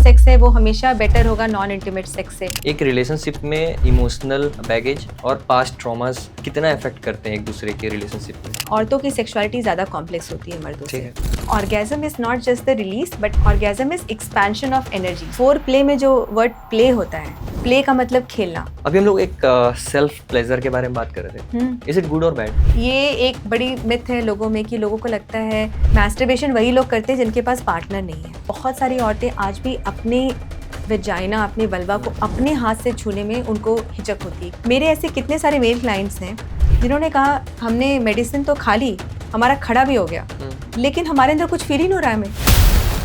Sex है वो हमेशा बेटर होगा नॉन इंटीमेट सेक्स से। एक रिलेशनशिप में इमोशनल बैगेज और पास्ट ट्रॉमास कितना इफेक्ट करते हैं एक दूसरे के रिलेशनशिप में? औरतों की सेक्सुअलिटी ज़्यादा कॉम्प्लेक्स होती है मर्दों से। ठीक orgasm is not just the release but orgasm is expansion of energy. Four play में जो वर्ड प्ले होता है, प्ले का मतलब खेलना। अभी हम लोग एक सेल्फ प्लेजर के बारे में बात कर रहे थे। इज इट गुड और बैड? ये एक बड़ी मिथ है लोगों में कि लोगों को लगता है मैस्टरबेशन वही लोग करते हैं जिनके पास पार्टनर नहीं है। बहुत सारी औरतें आज भी अपने वेजाइना, अपने वल्वा को अपने हाथ से छूने में उनको हिचक होती है। मेरे ऐसे कितने सारे मेल क्लाइंट्स हैं जिन्होंने कहा हमने मेडिसिन तो खा ली, हमारा खड़ा भी हो गया, लेकिन हमारे अंदर कुछ फील ही नहीं हो रहा है हमें।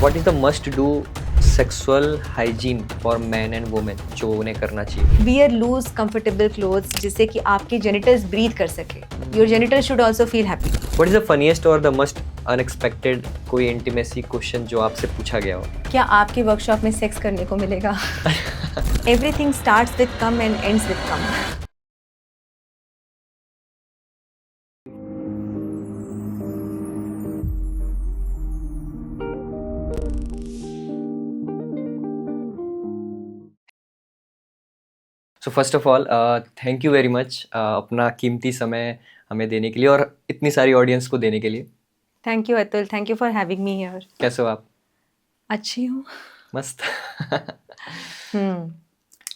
What is the must do sexual hygiene for man and women जो उन्हें करना चाहिए? वियर लूज कंफर्टेबल क्लोथ्स जिससे कि आपके जेनिटल्स ब्रीथ कर सके। Your genitals should also feel happy. What is the funniest और द मोस्ट अनएक्सपेक्टेड कोई इंटीमेसी क्वेश्चन जो आपसे पूछा गया हो? क्या आपके वर्कशॉप में सेक्स करने को मिलेगा? Everything starts with cum and ends with come. So first of all thank you very much अपना कीमती समय हमें देने के लिए और इतनी सारी ऑडियंस को देने के लिए। Thank you Atul, thank you for having me here. कैसे हो आप? अच्छी हूँ। मस्त।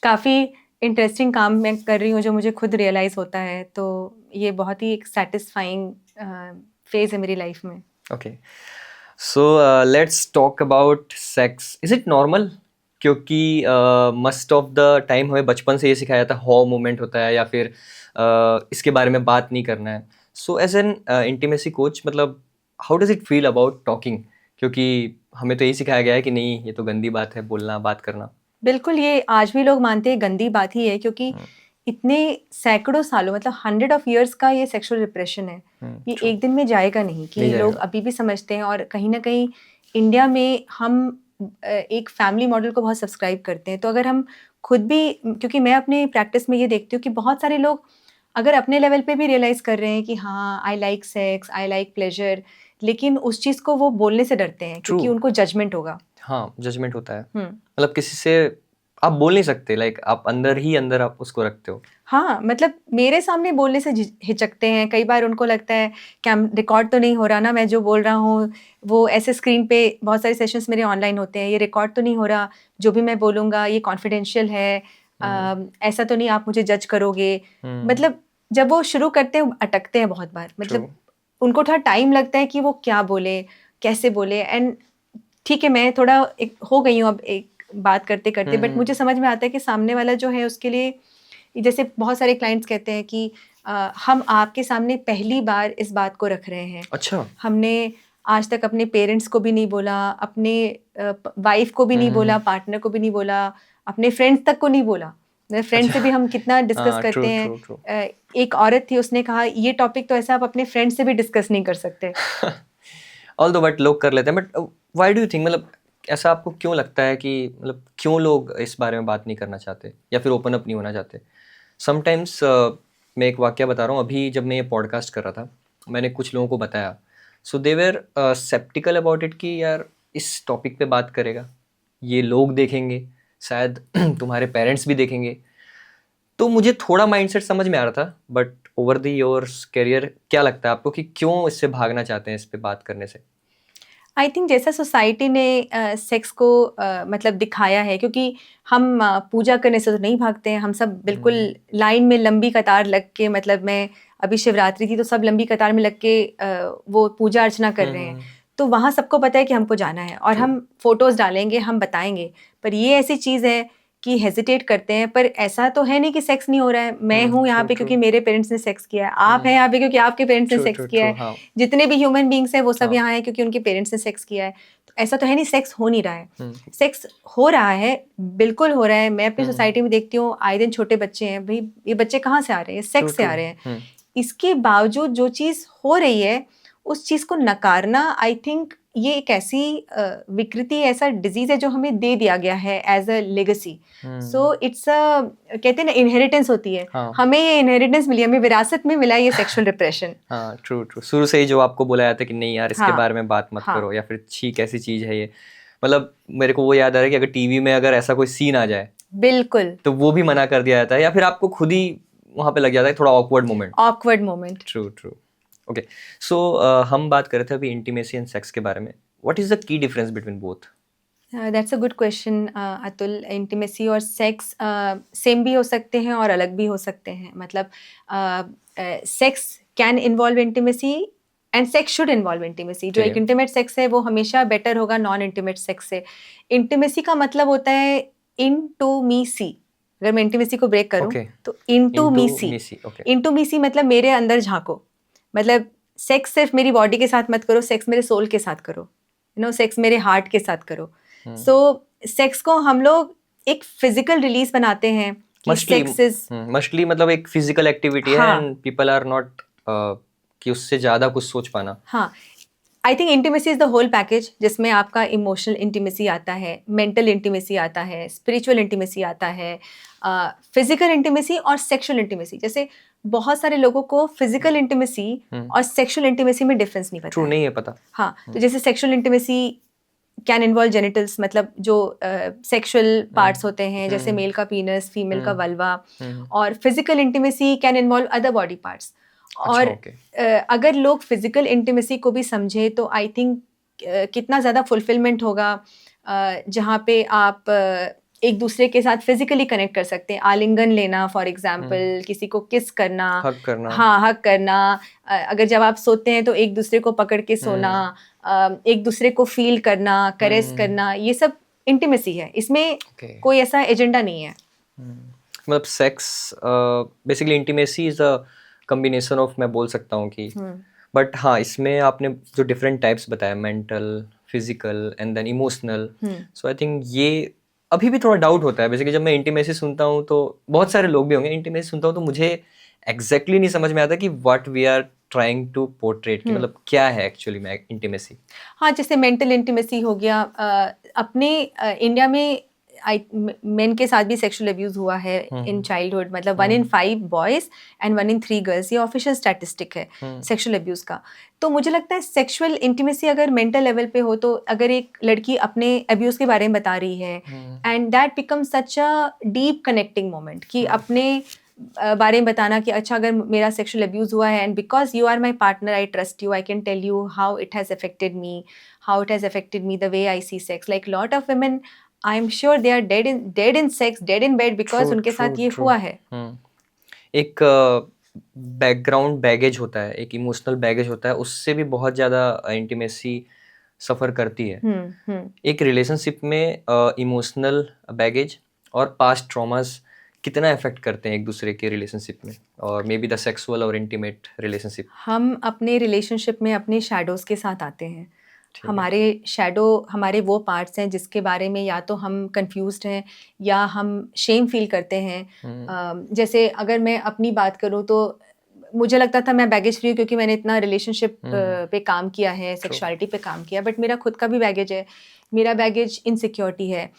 काफ़ी इंटरेस्टिंग काम मैं कर रही हूँ जो मुझे खुद रियलाइज़ होता है, तो ये बहुत ही एक सेटिस्फाइंग फेज़ है मेरी लाइफ में। Okay, so let's talk about sex. Is it normal? क्योंकि मस्ट ऑफ द टाइम हमें बचपन से ये सिखाया जाता है हॉ मोमेंट होता है या फिर इसके बारे में बात नहीं करना है। So as an intimacy coach, मतलब how does it feel about talking? क्योंकि हमें तो यही सिखाया गया है कि नहीं, ये तो गंदी बात है बोलना, बात करना। बिल्कुल, ये आज भी लोग मानते हैं गंदी बात ही है, क्योंकि इतने सैकड़ों सालों, मतलब 100 ऑफ इयर्स का ये सेक्सुअल रिप्रेशन है। ये एक दिन में जाएगा नहीं कि लोग अभी भी समझते हैं। और कहीं ना कहीं इंडिया में हम एक फैमिली मॉडल को बहुत सब्सक्राइब करते हैं। तो अगर हम खुद भी, क्योंकि मैं अपनी प्रैक्टिस में ये देखती हूँ कि बहुत सारे लोग अगर अपने लेवल पे भी रियलाइज़ कर रहे हैं कि हाँ I like sex, I like pleasure, लेकिन उस चीज़ को वो बोलने से डरते हैं क्योंकि उनको जजमेंट होगा। हाँ, जजमेंट होता है। मतलब किसी से आप बोल नहीं सकते, लाइक आप अंदर ही अंदर आप उसको रखते हो। हाँ, मतलब मेरे सामने बोलने से हिचकते हैं। कई बार उनको लगता है कैम रिकॉर्ड तो नहीं हो रहा ना, मैं जो बोल रहा हूँ वो ऐसे स्क्रीन पे बहुत सारे सेशंस मेरे ऑनलाइन होते हैं, ये रिकॉर्ड तो नहीं हो रहा, जो भी मैं बोलूँगा ये कॉन्फिडेंशियल है, ऐसा तो नहीं आप मुझे जज करोगे। मतलब जब वो शुरू करते हैं अटकते हैं बहुत बार, मतलब उनको थोड़ा टाइम लगता है कि वो क्या बोले, कैसे बोले। एंड ठीक है, मैं थोड़ा एक हो गई हूँ अब एक बात करते करते, बट मुझे समझ में आता है कि सामने वाला जो है उसके लिए, जैसे बहुत सारे क्लाइंट्स कहते हैं कि हम आपके सामने पहली बार इस बात को रख रहे हैं। अच्छा। हमने आज तक अपने पेरेंट्स को भी नहीं बोला, अपने वाइफ को भी नहीं बोला, पार्टनर को भी नहीं बोला, अपने फ्रेंड्स तक को नहीं बोला। फ्रेंड से भी हम कितना डिस्कस करते हैं। एक औरत थी, उसने कहा ये टॉपिक तो ऐसा आप अपने फ्रेंड से भी डिस्कस नहीं कर सकते। ऑल्दो बट लोग कर लेते हैं। But why do you think, मतलब ऐसा आपको क्यों लगता है कि मतलब क्यों लोग इस बारे में बात नहीं करना चाहते या फिर ओपन अप नहीं होना चाहते? समटाइम्स मैं एक वाकया बता रहा हूँ। अभी जब मैं ये पॉडकास्ट कर रहा था, मैंने कुछ लोगों को बताया, so they were sceptical about it कि यार इस टॉपिक पे बात करेगा, ये लोग देखेंगे, शायद तुम्हारे पेरेंट्स भी देखेंगे। तो मुझे थोड़ा माइंडसेट समझ में आ रहा था, but over the years career क्या लगता है आपको कि क्यों इससे भागना चाहते हैं, इस पे बात करने से? आई थिंक जैसा सोसाइटी ने सेक्स को मतलब दिखाया है, क्योंकि हम पूजा करने से तो नहीं भागते हैं। हम सब बिल्कुल लाइन में लंबी कतार लग के, मतलब मैं अभी शिवरात्रि थी तो सब लंबी कतार में लग के वो पूजा अर्चना कर रहे हैं। तो वहाँ सबको पता है कि हमको जाना है और हम फोटोज़ डालेंगे, हम बताएंगे। पर ये ऐसी चीज़ है कि हेजिटेट करते हैं। पर ऐसा तो है नहीं कि सेक्स नहीं हो रहा है। मैं हूँ यहाँ पे क्योंकि मेरे पेरेंट्स ने सेक्स किया है, आप हैं यहाँ पे क्योंकि आपके पेरेंट्स ने सेक्स किया है, जितने भी ह्यूमन बींग्स हैं वो सब यहाँ हैं क्योंकि उनके पेरेंट्स ने सेक्स किया है। तो ऐसा तो है नहीं सेक्स हो नहीं रहा है। सेक्स हो रहा है, बिल्कुल हो रहा है। मैं अपनी सोसाइटी में देखती हूँ आए दिन छोटे बच्चे हैं, भाई ये बच्चे कहाँ से आ रहे हैं, सेक्स से आ रहे हैं। इसके बावजूद जो चीज़ हो रही है उस चीज़ को नकारना, आई थिंक ये एक ऐसी विकृति, ऐसा डिजीज है जो हमें दे दिया गया है as a legacy. So it's कहते हैं ना, इनहेरिटेंस होती है। हमें ये इनहेरिटेंस मिली, हमें विरासत में मिला ये सेक्सुअल रिप्रेशन। हाँ, ट्रू। शुरू से ही जो आपको बोला जाता है कि नहीं यार इसके बारे में बात मत करो, या फिर छी कैसी चीज़ है ये। मतलब मेरे को वो याद आ रहा है कि अगर टीवी में अगर ऐसा कोई सीन आ जाए बिल्कुल तो वो भी मना कर दिया जाता है, या फिर आपको खुद ही वहां पे लग जाता है थोड़ा awkward moment. Awkward moment. True true. Okay, so हम बात कर रहे थे अभी इंटीमेसी एंड सेक्स के बारे में। What is the key difference between both? That's a good question Atul. Intimacy और सेक्स सेम भी हो सकते हैं और अलग भी हो सकते हैं। मतलब sex can involve intimacy and sex should involve intimacy. जो ठीक एक है। इंटीमेट सेक्स है वो हमेशा बेटर होगा नॉन इंटीमेट सेक्स से। इंटीमेसी का मतलब होता है इन टू मी सी। अगर मैं इंटीमेसी को ब्रेक करूं ओके, तो in to me see. Intimacy, okay. In to me see मतलब मेरे अंदर झांको। मतलब सेक्स सिर्फ मेरी बॉडी के साथ मत करो, सेक्स मेरे सोल के साथ करो, सेक्स मेरे हार्ट के साथ करो। सो सेक्स को हम लोग एक फिजिकल रिलीज बनाते हैं कि सेक्स इज मस्टली मतलब एक फिजिकल एक्टिविटी है हाँ। एंड पीपल आर नॉट कि उससे ज्यादा कुछ सोच पाना। हाँ, I think intimacy is the whole package, जिसमें आपका इमोशनल इंटीमेसी आता है, मेंटल इंटीमेसी आता है, स्पिरिचुअल इंटीमेसी आता है, फिजिकल इंटीमेसी और सेक्सुअल इंटीमेसी। जैसे बहुत सारे लोगों को फिजिकल इंटीमेसी और सेक्सुअल इंटीमेसी में डिफरेंस नहीं पता ट्रू, है। नहीं है पता। हाँ, तो जैसे sexual intimacy can involve genitals, मतलब जो सेक्सुअल पार्ट्स होते हैं, जैसे मेल का पीनस, फीमेल का वल्वा। और physical intimacy can involve other body parts. और ओके। अगर लोग फिजिकल इंटीमेसी को भी समझे तो आई थिंक कितना ज़्यादा फुलफिलमेंट होगा, जहाँ पे आप एक दूसरे के साथ फिजिकली कनेक्ट कर सकते हैं। आलिंगन लेना फॉर एग्जाम्पल, किसी को किस करना, हग करना। हाँ हक करना। अगर जब आप सोते हैं तो एक दूसरे को पकड़ के सोना, एक दूसरे को फील करना, करेस करना, ये सब इंटीमेसी है। इसमें Okay. कोई ऐसा एजेंडा नहीं है। मतलब sex basically intimacy is a combination of, मैं बोल सकता हूँ कि, बट हाँ इसमें आपने जो डिफरेंट टाइप्स बताया, mental, physical and then emotional, so I think ये अभी भी थोड़ा डाउट होता है। बेसिकली जब मैं इंटीमेसी सुनता हूँ तो बहुत सारे लोग भी होंगे, इंटीमेसी सुनता हूँ तो मुझे एग्जैक्टली नहीं समझ में आता कि what we are trying to portrait, कि मतलब क्या है एक्चुअली में इंटीमेसी। हाँ, जैसे मेंटल इंटीमेसी हो गया। अपने इंडिया में मेन के साथ भी सेक्सुअल अब्यूज हुआ है इन चाइल्डहुड। मतलब 1 in 5 boys and 1 in 3 girls, ये ऑफिशियल स्टैटिस्टिक है सेक्सुअल अब्यूज का। तो मुझे लगता है सेक्सुअल इंटीमेसी अगर मेंटल लेवल पे हो, तो अगर एक लड़की अपने अब्यूज के बारे में बता रही है and that becomes such a deep connecting moment, कि अपने बारे में बताना कि अच्छा अगर मेरा सेक्सुअल अब्यूज हुआ है and because you are my partner, I trust you, I can tell you how it has affected me, how it has affected me, the way I see sex. Like lot of women, I am sure they are dead in sex, dead in bed, because उनके साथ ये हुआ है। एक background baggage होता है, एक emotional baggage होता है, उससे भी बहुत ज़्यादा इंटीमेसी सफ़र करती है। एक रिलेशनशिप में इमोशनल बैगेज और पास्ट ट्रॉमास कितना इफेक्ट करते हैं एक दूसरे के रिलेशनशिप में, और मे बी द सेक्सुअल और इंटीमेट रिलेशनशिप। हम अपने रिलेशनशिप में अपने शैडोज़ के साथ आते हैं। हमारे शैडो हमारे वो पार्ट्स हैं जिसके बारे में या तो हम कंफ्यूज्ड हैं या हम शेम फील करते हैं। जैसे अगर मैं अपनी बात करूँ तो मुझे लगता था मैं बैगेज फ्री हूँ क्योंकि मैंने इतना रिलेशनशिप पे काम किया है, सेक्सुअलिटी पे काम किया, बट मेरा खुद का भी बैगेज है। मेरा बैगेज इनसिक्योरिटी है।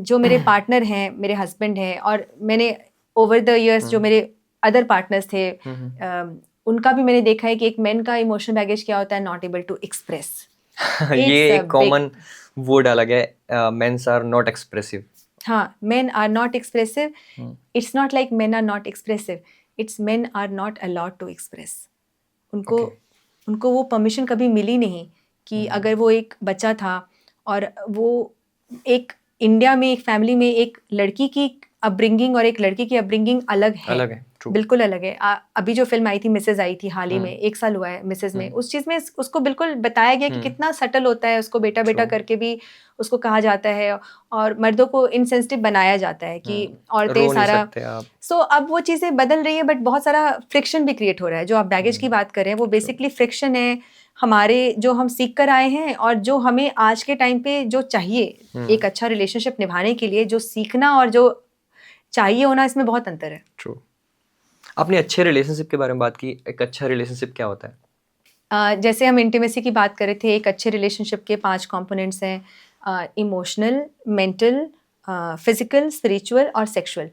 जो मेरे पार्टनर हैं, मेरे हस्बैंड हैं, और मैंने ओवर द इयर्स जो मेरे अदर पार्टनर्स थे, उनका भी मैंने देखा है कि एक मेन का इमोशनल बैगेज क्या होता है, नॉट एबल टू एक्सप्रेस। ये एक कॉमन वो डाला गया है, मेंस आर नॉट एक्सप्रेसिव। हाँ, men are not expressive. It's not like men are not expressive. It's men are not allowed to express. उनको वो परमिशन कभी मिली नहीं कि अगर वो एक बच्चा था और वो एक इंडिया में एक फैमिली में एक लड़की की अपब्रिंगिंग और एक लड़की की अपब्रिंगिंग अलग है, बिल्कुल अलग है। अभी जो फिल्म आई थी, मिसेज आई थी हाल ही में, 1 साल हुआ है मिसेज में, उस चीज़ में उसको बिल्कुल बताया गया कि कितना सटल होता है, उसको बेटा बेटा करके भी उसको कहा जाता है, और मर्दों को इनसेंसिटिव बनाया जाता है कि औरतें सारा। सो अब वो चीज़ें बदल रही है, बट बहुत सारा फ्रिक्शन भी क्रिएट हो रहा है। जो आप बैगेज की बात कर रहे हैं वो बेसिकली फ्रिक्शन है हमारे, जो हम सीख कर आए हैं और जो हमें आज के टाइम पे जो चाहिए एक अच्छा रिलेशनशिप निभाने के लिए, जो सीखना और जो चाहिए होना, इसमें बहुत अंतर है। ट्रू। आपने अच्छे रिलेशनशिप के बारे में बात की, एक अच्छा रिलेशनशिप क्या होता है? जैसे हम इंटीमेसी की बात कर रहे थे, एक अच्छे रिलेशनशिप के 5 कंपोनेंट्स हैं, इमोशनल, मेंटल, फिजिकल, स्पिरिचुअल और सेक्सुअल।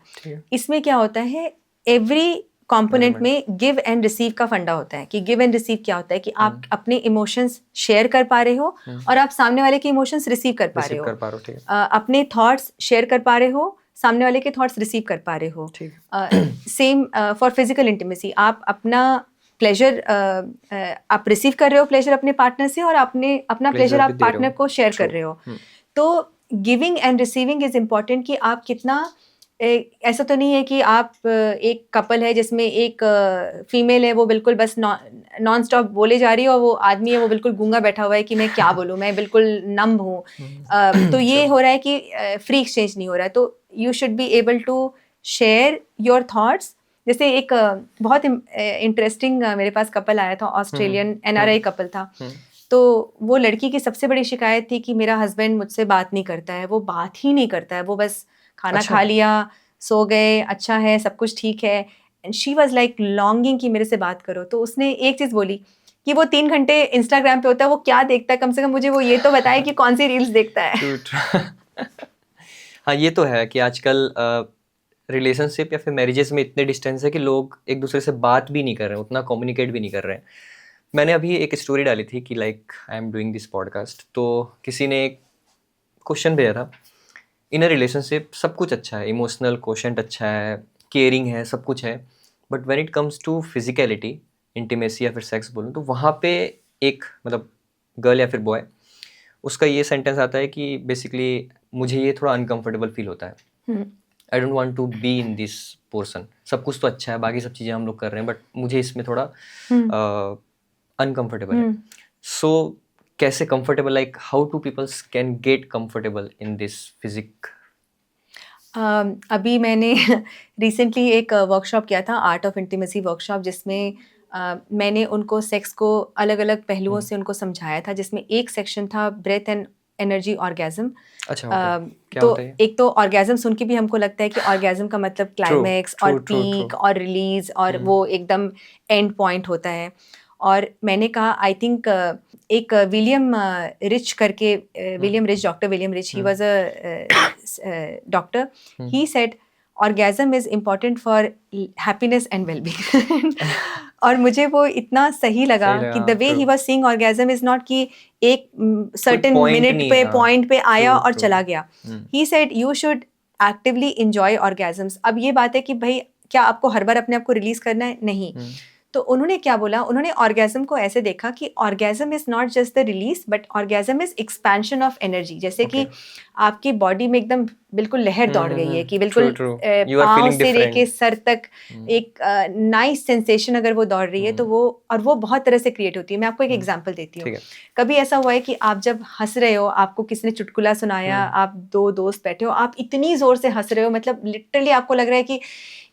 इसमें क्या होता है, एवरी कंपोनेंट में गिव एंड रिसीव का फंडा होता है कि गिव एंड रिसीव क्या होता है कि आप अपने इमोशंस शेयर कर पा रहे हो और आप सामने वाले के इमोशंस रिसीव कर पा रहे हो, ठीक है। अपने थॉट्स शेयर कर पा रहे हो, सामने वाले के थॉट्स रिसीव कर पा रहे हो। सेम फॉर फिजिकल इंटीमेसी, आप अपना प्लेजर आप रिसीव कर रहे हो प्लेजर अपने पार्टनर से और अपना प्लेजर आप पार्टनर को शेयर कर रहे हो। तो giving and receiving is important कि आप कितना ऐसा तो नहीं है कि आप एक कपल है जिसमें एक फीमेल है वो बिल्कुल बस नॉन स्टॉप बोले जा रही है और वो आदमी है वो बिल्कुल गूंगा बैठा हुआ है कि मैं क्या बोलूँ, मैं बिल्कुल नम्ब हूँ। तो ये हो रहा है कि फ्री एक्सचेंज नहीं हो रहा है। तो you should be able to share your thoughts. जैसे एक बहुत इंटरेस्टिंग मेरे पास कपल आया था, ऑस्ट्रेलियन NRI कपल था। तो वो लड़की की सबसे बड़ी शिकायत थी कि मेरा हस्बैंड मुझसे बात नहीं करता है, वो बात ही नहीं करता है, वो बस खाना खा लिया, सो गए, अच्छा है, सब कुछ ठीक है। And she was like longing कि मेरे से बात करो। तो उसने एक चीज़ बोली कि वो 3 घंटे इंस्टाग्राम पे होता है, वो क्या देखता है, कम से कम मुझे वो ये तो बताए कि कौन सी रील्स देखता है। हाँ, ये तो है कि आजकल रिलेशनशिप या फिर मैरिजेस में इतने डिस्टेंस है कि लोग एक दूसरे से बात भी नहीं कर रहे हैं, उतना कम्युनिकेट भी नहीं कर रहे हैं। मैंने अभी एक स्टोरी डाली थी कि like I am doing this podcast, तो किसी ने एक क्वेश्चन भेजा था, इन अ रिलेशनशिप सब कुछ अच्छा है, इमोशनल क्वोशंट अच्छा है, केयरिंग है, सब कुछ है, but when it comes to physicality, intimacy या फिर सेक्स बोलूँ, तो वहाँ पे एक मतलब गर्ल या फिर बॉय, उसका ये सेंटेंस आता है कि बेसिकली मुझे ये थोड़ा अनकंफर्टेबल फील होता है, I don't want to be in this position. सब कुछ तो अच्छा है, बाकी सब चीज़ें हम लोग कर रहे हैं, बट मुझे इसमें थोड़ा अनकंफर्टेबल है। सो कैसे comfortable, like how to peoples can get comfortable in this physique? अभी मैंने रिसेंटली एक वर्कशॉप किया था, आर्ट ऑफ इंटीमेसी वर्कशॉप, जिसमें मैंने उनको सेक्स को अलग अलग पहलुओं से उनको समझाया था, जिसमें एक सेक्शन था ब्रेथ एंड एनर्जी ऑर्गेज्म। अच्छा, क्या तो होता है? एक तो ऑर्गेज्म सुन के भी हमको लगता है कि ऑर्गेज्म का मतलब क्लाइमेक्स और पीक और रिलीज और वो एकदम एंड पॉइंट होता है। और मैंने कहा आई थिंक एक विलियम रिच करके, William rich, doctor William rich, he was a doctor, he said orgasm is important for happiness and wellbeing. और मुझे वो इतना सही लगा कि the way he was seeing orgasm is not कि एक सर्टेन मिनट पे पॉइंट पे आया और चला गया। He said you should actively enjoy orgasms. अब ये बात है कि भाई क्या आपको हर बार अपने आप को रिलीज करना है? नहीं। तो उन्होंने क्या बोला, उन्होंने ऑर्गेज्म को ऐसे देखा कि orgasm is not just the release but orgasm is expansion of energy. जैसे कि आपकी बॉडी में एकदम बिल्कुल लहर दौड़ गई है कि बिल्कुल पाँव से लेके सर तक एक नाइस सेंसेशन अगर वो दौड़ रही है तो वो बहुत तरह से क्रिएट होती है। मैं आपको एक एग्जांपल देती हूँ। कभी ऐसा हुआ है कि आप जब हंस रहे हो, आपको किसी ने चुटकुला सुनाया, आप 2 दोस्त बैठे हो, आप इतनी जोर से हंस रहे हो, मतलब लिटरली आपको लग रहा है कि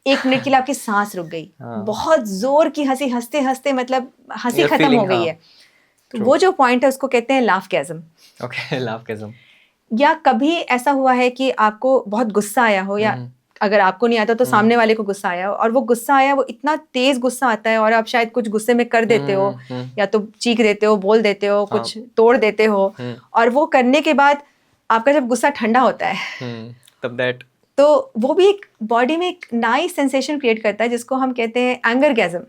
1 मिनट के लिए आपकी सांस रुक गई। बहुत जोर की हंसी, हंसते हंसते मतलब हंसी खत्म हो गई है। तो वो जो पॉइंट है उसको कहते हैं लाफ्गैज्म। ओके, लाफ्गैज्म। या कभी ऐसा हुआ है कि आपको बहुत गुस्सा आया हो, या अगर आपको नहीं आता तो सामने वाले को गुस्सा आया हो, और वो गुस्सा आया, वो इतना तेज गुस्सा आता है और आप शायद कुछ गुस्से में कर देते हो, या तो चीख देते हो, बोल देते हो, कुछ तोड़ देते हो, और वो करने के बाद आपका जब गुस्सा ठंडा होता है तब दैट, तो वो भी एक बॉडी में एक नाइस सेंसेशन क्रिएट करता है जिसको हम कहते हैं एंगरगैज्म।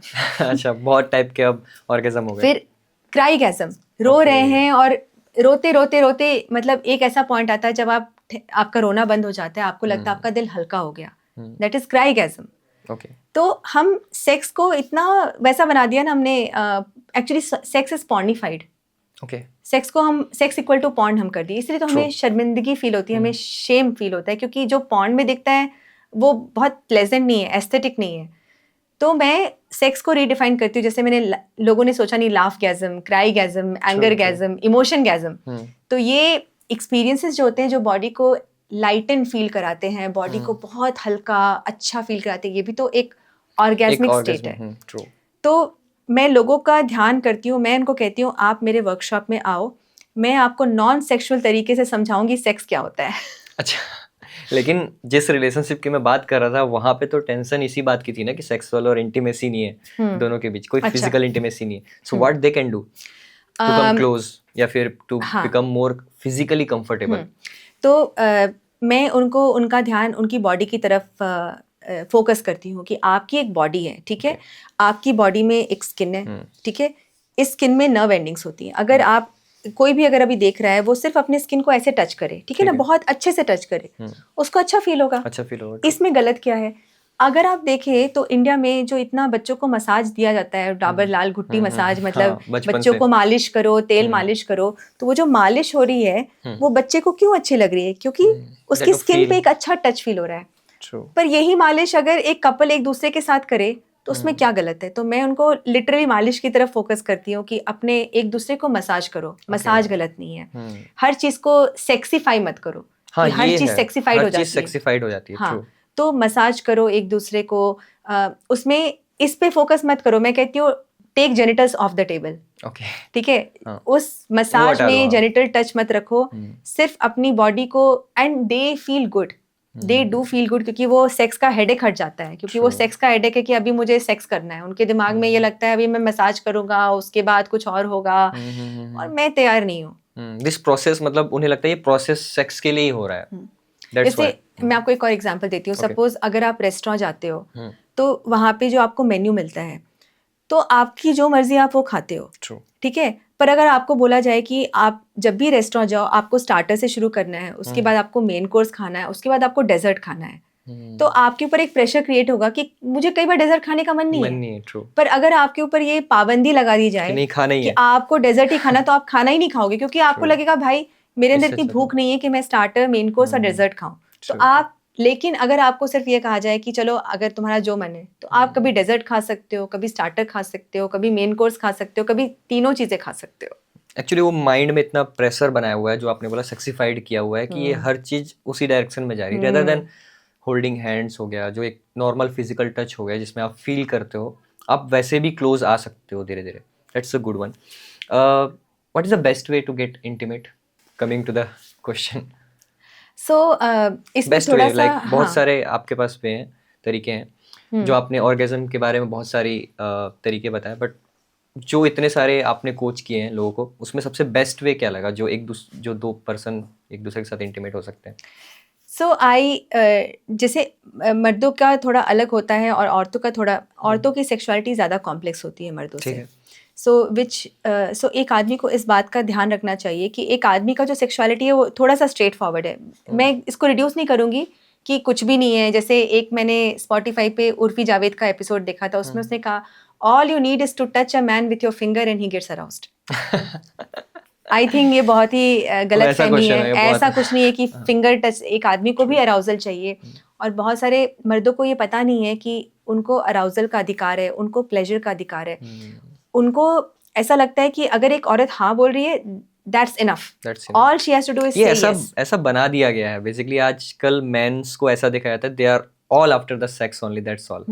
अच्छा, बहुत टाइप के अब ऑर्गेज्म हो गए। फिर क्राईगैज्म, रो रहे हैं और रोते रोते रोते मतलब एक ऐसा पॉइंट आता है जब आपका रोना बंद हो जाता है, आपको लगता है आपका दिल हल्का हो गया, दैट इज क्राईगैज्म। ओके। तो हम सेक्स को इतना वैसा बना दिया ना हमने, actually sex is pornified. Okay. Sex को हम सेक्स इक्वल टू पॉर्न हम कर दिए, इसलिए तो हमें शर्मिंदगी फील होती है, हमें शेम फील होता है, क्योंकि जो पॉर्न में दिखता है वो बहुत प्लेजेंट नहीं है, एस्थेटिक नहीं है। तो मैं सेक्स को रीडिफाइन करती हूँ, जैसे मैंने लोगों ने सोचा नहीं, लाफ्गैज्म, क्राईगैज्म, एंगरगैज्म, इमोशनगैज्म। तो ये एक्सपीरियंसेस जो होते हैं जो बॉडी को लाइटन फील कराते हैं, बॉडी को बहुत हल्का अच्छा फील कराते हैं, ये भी तो एक ऑर्गेस्मिक स्टेट है। तो मैं लोगों का ध्यान करती हूँ, मैं इनको कहती हूँ आप मेरे वर्कशॉप में आओ, मैं आपको नॉन सेक्सुअल तरीके से समझाऊंगी सेक्स क्या होता है। अच्छा, लेकिन जिस रिलेशनशिप की मैं बात कर रहा था वहाँ पे तो टेंशन इसी बात की थी ना कि सेक्सुअल और इंटीमेसी नहीं है दोनों के बीच, कोई फिजिकल इंटीमेसी नहीं है। So what they can do to come close या फिर to become more physically comfortable? तो मैं उनको उनका ध्यान उनकी बॉडी की तरफ फोकस करती हूँ कि आपकी एक बॉडी है, ठीक है, आपकी बॉडी में एक स्किन है, ठीक है, इस स्किन में नर्व एंडिंग्स होती हैं। अगर आप कोई भी अगर अभी देख रहा है वो सिर्फ अपने स्किन को ऐसे टच करे, ठीक है ना, बहुत अच्छे से टच करे, उसको अच्छा फील होगा। इसमें गलत क्या है? अगर आप देखें तो इंडिया में जो इतना बच्चों को मसाज दिया जाता है, डाबर लाल घुट्टी मसाज, मतलब बच्चों को मालिश करो, तेल मालिश करो, तो वो जो मालिश हो रही है वो बच्चे को क्यों अच्छी लग रही है? क्योंकि उसकी स्किन पे एक अच्छा टच फील हो रहा है। पर यही मालिश अगर एक कपल एक दूसरे के साथ करे तो उसमें क्या गलत है? तो मैं उनको लिटरली मालिश की तरफ फोकस करती हूँ कि अपने एक दूसरे को मसाज करो, मसाज गलत नहीं है। हर चीज को सेक्सीफाई मत करो, हाँ, हर चीज सेक्सीफाइड हो जाती है। हाँ, तो मसाज करो एक दूसरे को, उसमें इस पे फोकस मत करो। मैं कहती हूँ take genitals off the table, ठीक है, उस मसाज में जेनिटल टच मत रखो, सिर्फ अपनी बॉडी को, and they feel good, they do feel good, क्योंकि वो सेक्स का हेडेक हट जाता है, क्योंकि वो सेक्स का हेडेक है कि अभी मुझे सेक्स करना है। उनके दिमाग में ये लगता है अभी मैं मसाज करूंगा उसके बाद कुछ और होगा, और मैं तैयार नहीं हूँ। दिस प्रोसेस, मतलब उन्हें लगता है ये प्रोसेस सेक्स के लिए ही हो रहा है। जैसे मैं आपको एक और एग्जांपल देती हूँ। सपोज अगर आप रेस्टोरेंट जाते हो तो वहां पे जो आपको मेन्यू मिलता है तो आपकी जो मर्जी आप वो खाते हो, ठीक है, पर अगर आपको बोला जाए कि आप जब भी रेस्टोरेंट जाओ आपको स्टार्टर से शुरू करना है, उसके बाद आपको मेन कोर्स खाना है, उसके बाद आपको डेजर्ट खाना है, तो आपके ऊपर एक प्रेशर क्रिएट होगा कि मुझे कई बार डेजर्ट खाने का मन नहीं है। पर अगर आपके ऊपर ये पाबंदी लगा दी जाए कि आपको डेजर्ट ही खाना, तो आप खाना ही नहीं खाओगे, क्योंकि आपको लगेगा भाई मेरे अंदर इतनी भूख नहीं है कि मैं स्टार्टर, मेन कोर्स और डेजर्ट खाऊं। तो आप, लेकिन अगर आपको सिर्फ ये कहा जाए कि चलो अगर तुम्हारा जो मन है तो आप कभी डेजर्ट खा सकते हो, कभी स्टार्टर खा सकते हो, कभी मेन कोर्स खा सकते हो, कभी तीनों चीजें खा सकते हो। एक्चुअली वो माइंड में इतना प्रेशर बनाया हुआ है, जो आपने बोला सेक्सीफाइड किया हुआ है, कि ये हर चीज उसी डायरेक्शन में जा रही है, रेदर देन होल्डिंग हैंड्स हो गया, जो एक नॉर्मल फिजिकल टच हो गया जिसमें आप फील करते हो, आप वैसे भी क्लोज आ सकते हो धीरे धीरे। That's a good one. What is the best way to get intimate? Coming to the question, so इसमें थोड़ा सा बहुत सारे आपके पास वे हैं, तरीके हैं, जो आपने ऑर्गेज्म के बारे में बहुत सारी तरीके बताए, बट जो इतने सारे आपने कोच किए हैं लोगों को, उसमें सबसे बेस्ट वे क्या लगा जो जो दो पर्सन एक दूसरे के साथ इंटीमेट हो सकते हैं? जैसे मर्दों का थोड़ा अलग होता है और औरतों का थोड़ा, औरतों की सेक्सुअलिटी ज़्यादा कॉम्प्लेक्स होती है मर्दों से। सो एक आदमी को इस बात का ध्यान रखना चाहिए कि एक आदमी का जो सेक्सुअलिटी है वो थोड़ा सा स्ट्रेट फॉरवर्ड है। मैं इसको रिड्यूस नहीं करूँगी कि कुछ भी नहीं है। जैसे एक मैंने स्पॉटिफाई पे उर्फी जावेद का एपिसोड देखा था, उसमें उसने कहा all you need is to touch a man with your finger and he gets aroused. I think ये बहुत ही गलत फहमी है। ऐसा कुछ नहीं है कि फिंगर टच, एक आदमी को भी अराउजल चाहिए, और बहुत सारे मर्दों को ये पता नहीं है कि उनको अराउजल का अधिकार है, उनको प्लेजर का अधिकार है। उनको ऐसा लगता है कि अगर एक औरत हाँ बोल रही है, that's enough, all she has to do is say yes. ऐसा बना दिया गया है बेसिकली। आजकल मेंस को ऐसा दिखाया जाता है, they are all after the sex only, that's all.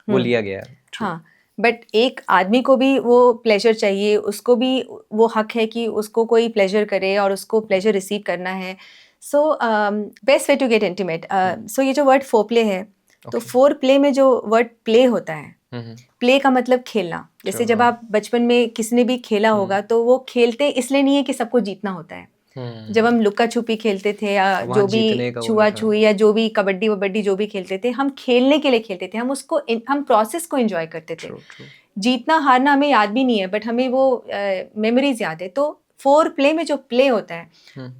वो लिया गया है। हाँ, बट एक आदमी को भी वो प्लेजर चाहिए, उसको भी वो हक है कि उसको कोई प्लेजर करे और उसको प्लेजर रिसीव करना है। So best way to get intimate, so ये जो वर्ड फोरप्ले है, तो फोर प्ले में जो वर्ड प्ले होता है, प्ले का मतलब खेलना। जैसे जब आप बचपन में किसी ने भी खेला होगा तो वो खेलते इसलिए नहीं है कि सबको जीतना होता है। जब हम लुक्का छुपी खेलते थे या जो भी छुआ छुई या जो भी कबड्डी वबड्डी जो भी खेलते थे, हम खेलने के लिए खेलते थे, हम प्रोसेस को एंजॉय करते थे। जीतना हारना हमें याद भी नहीं है, बट हमें वो मेमोरीज याद है। तो फोर प्ले में जो प्ले होता है,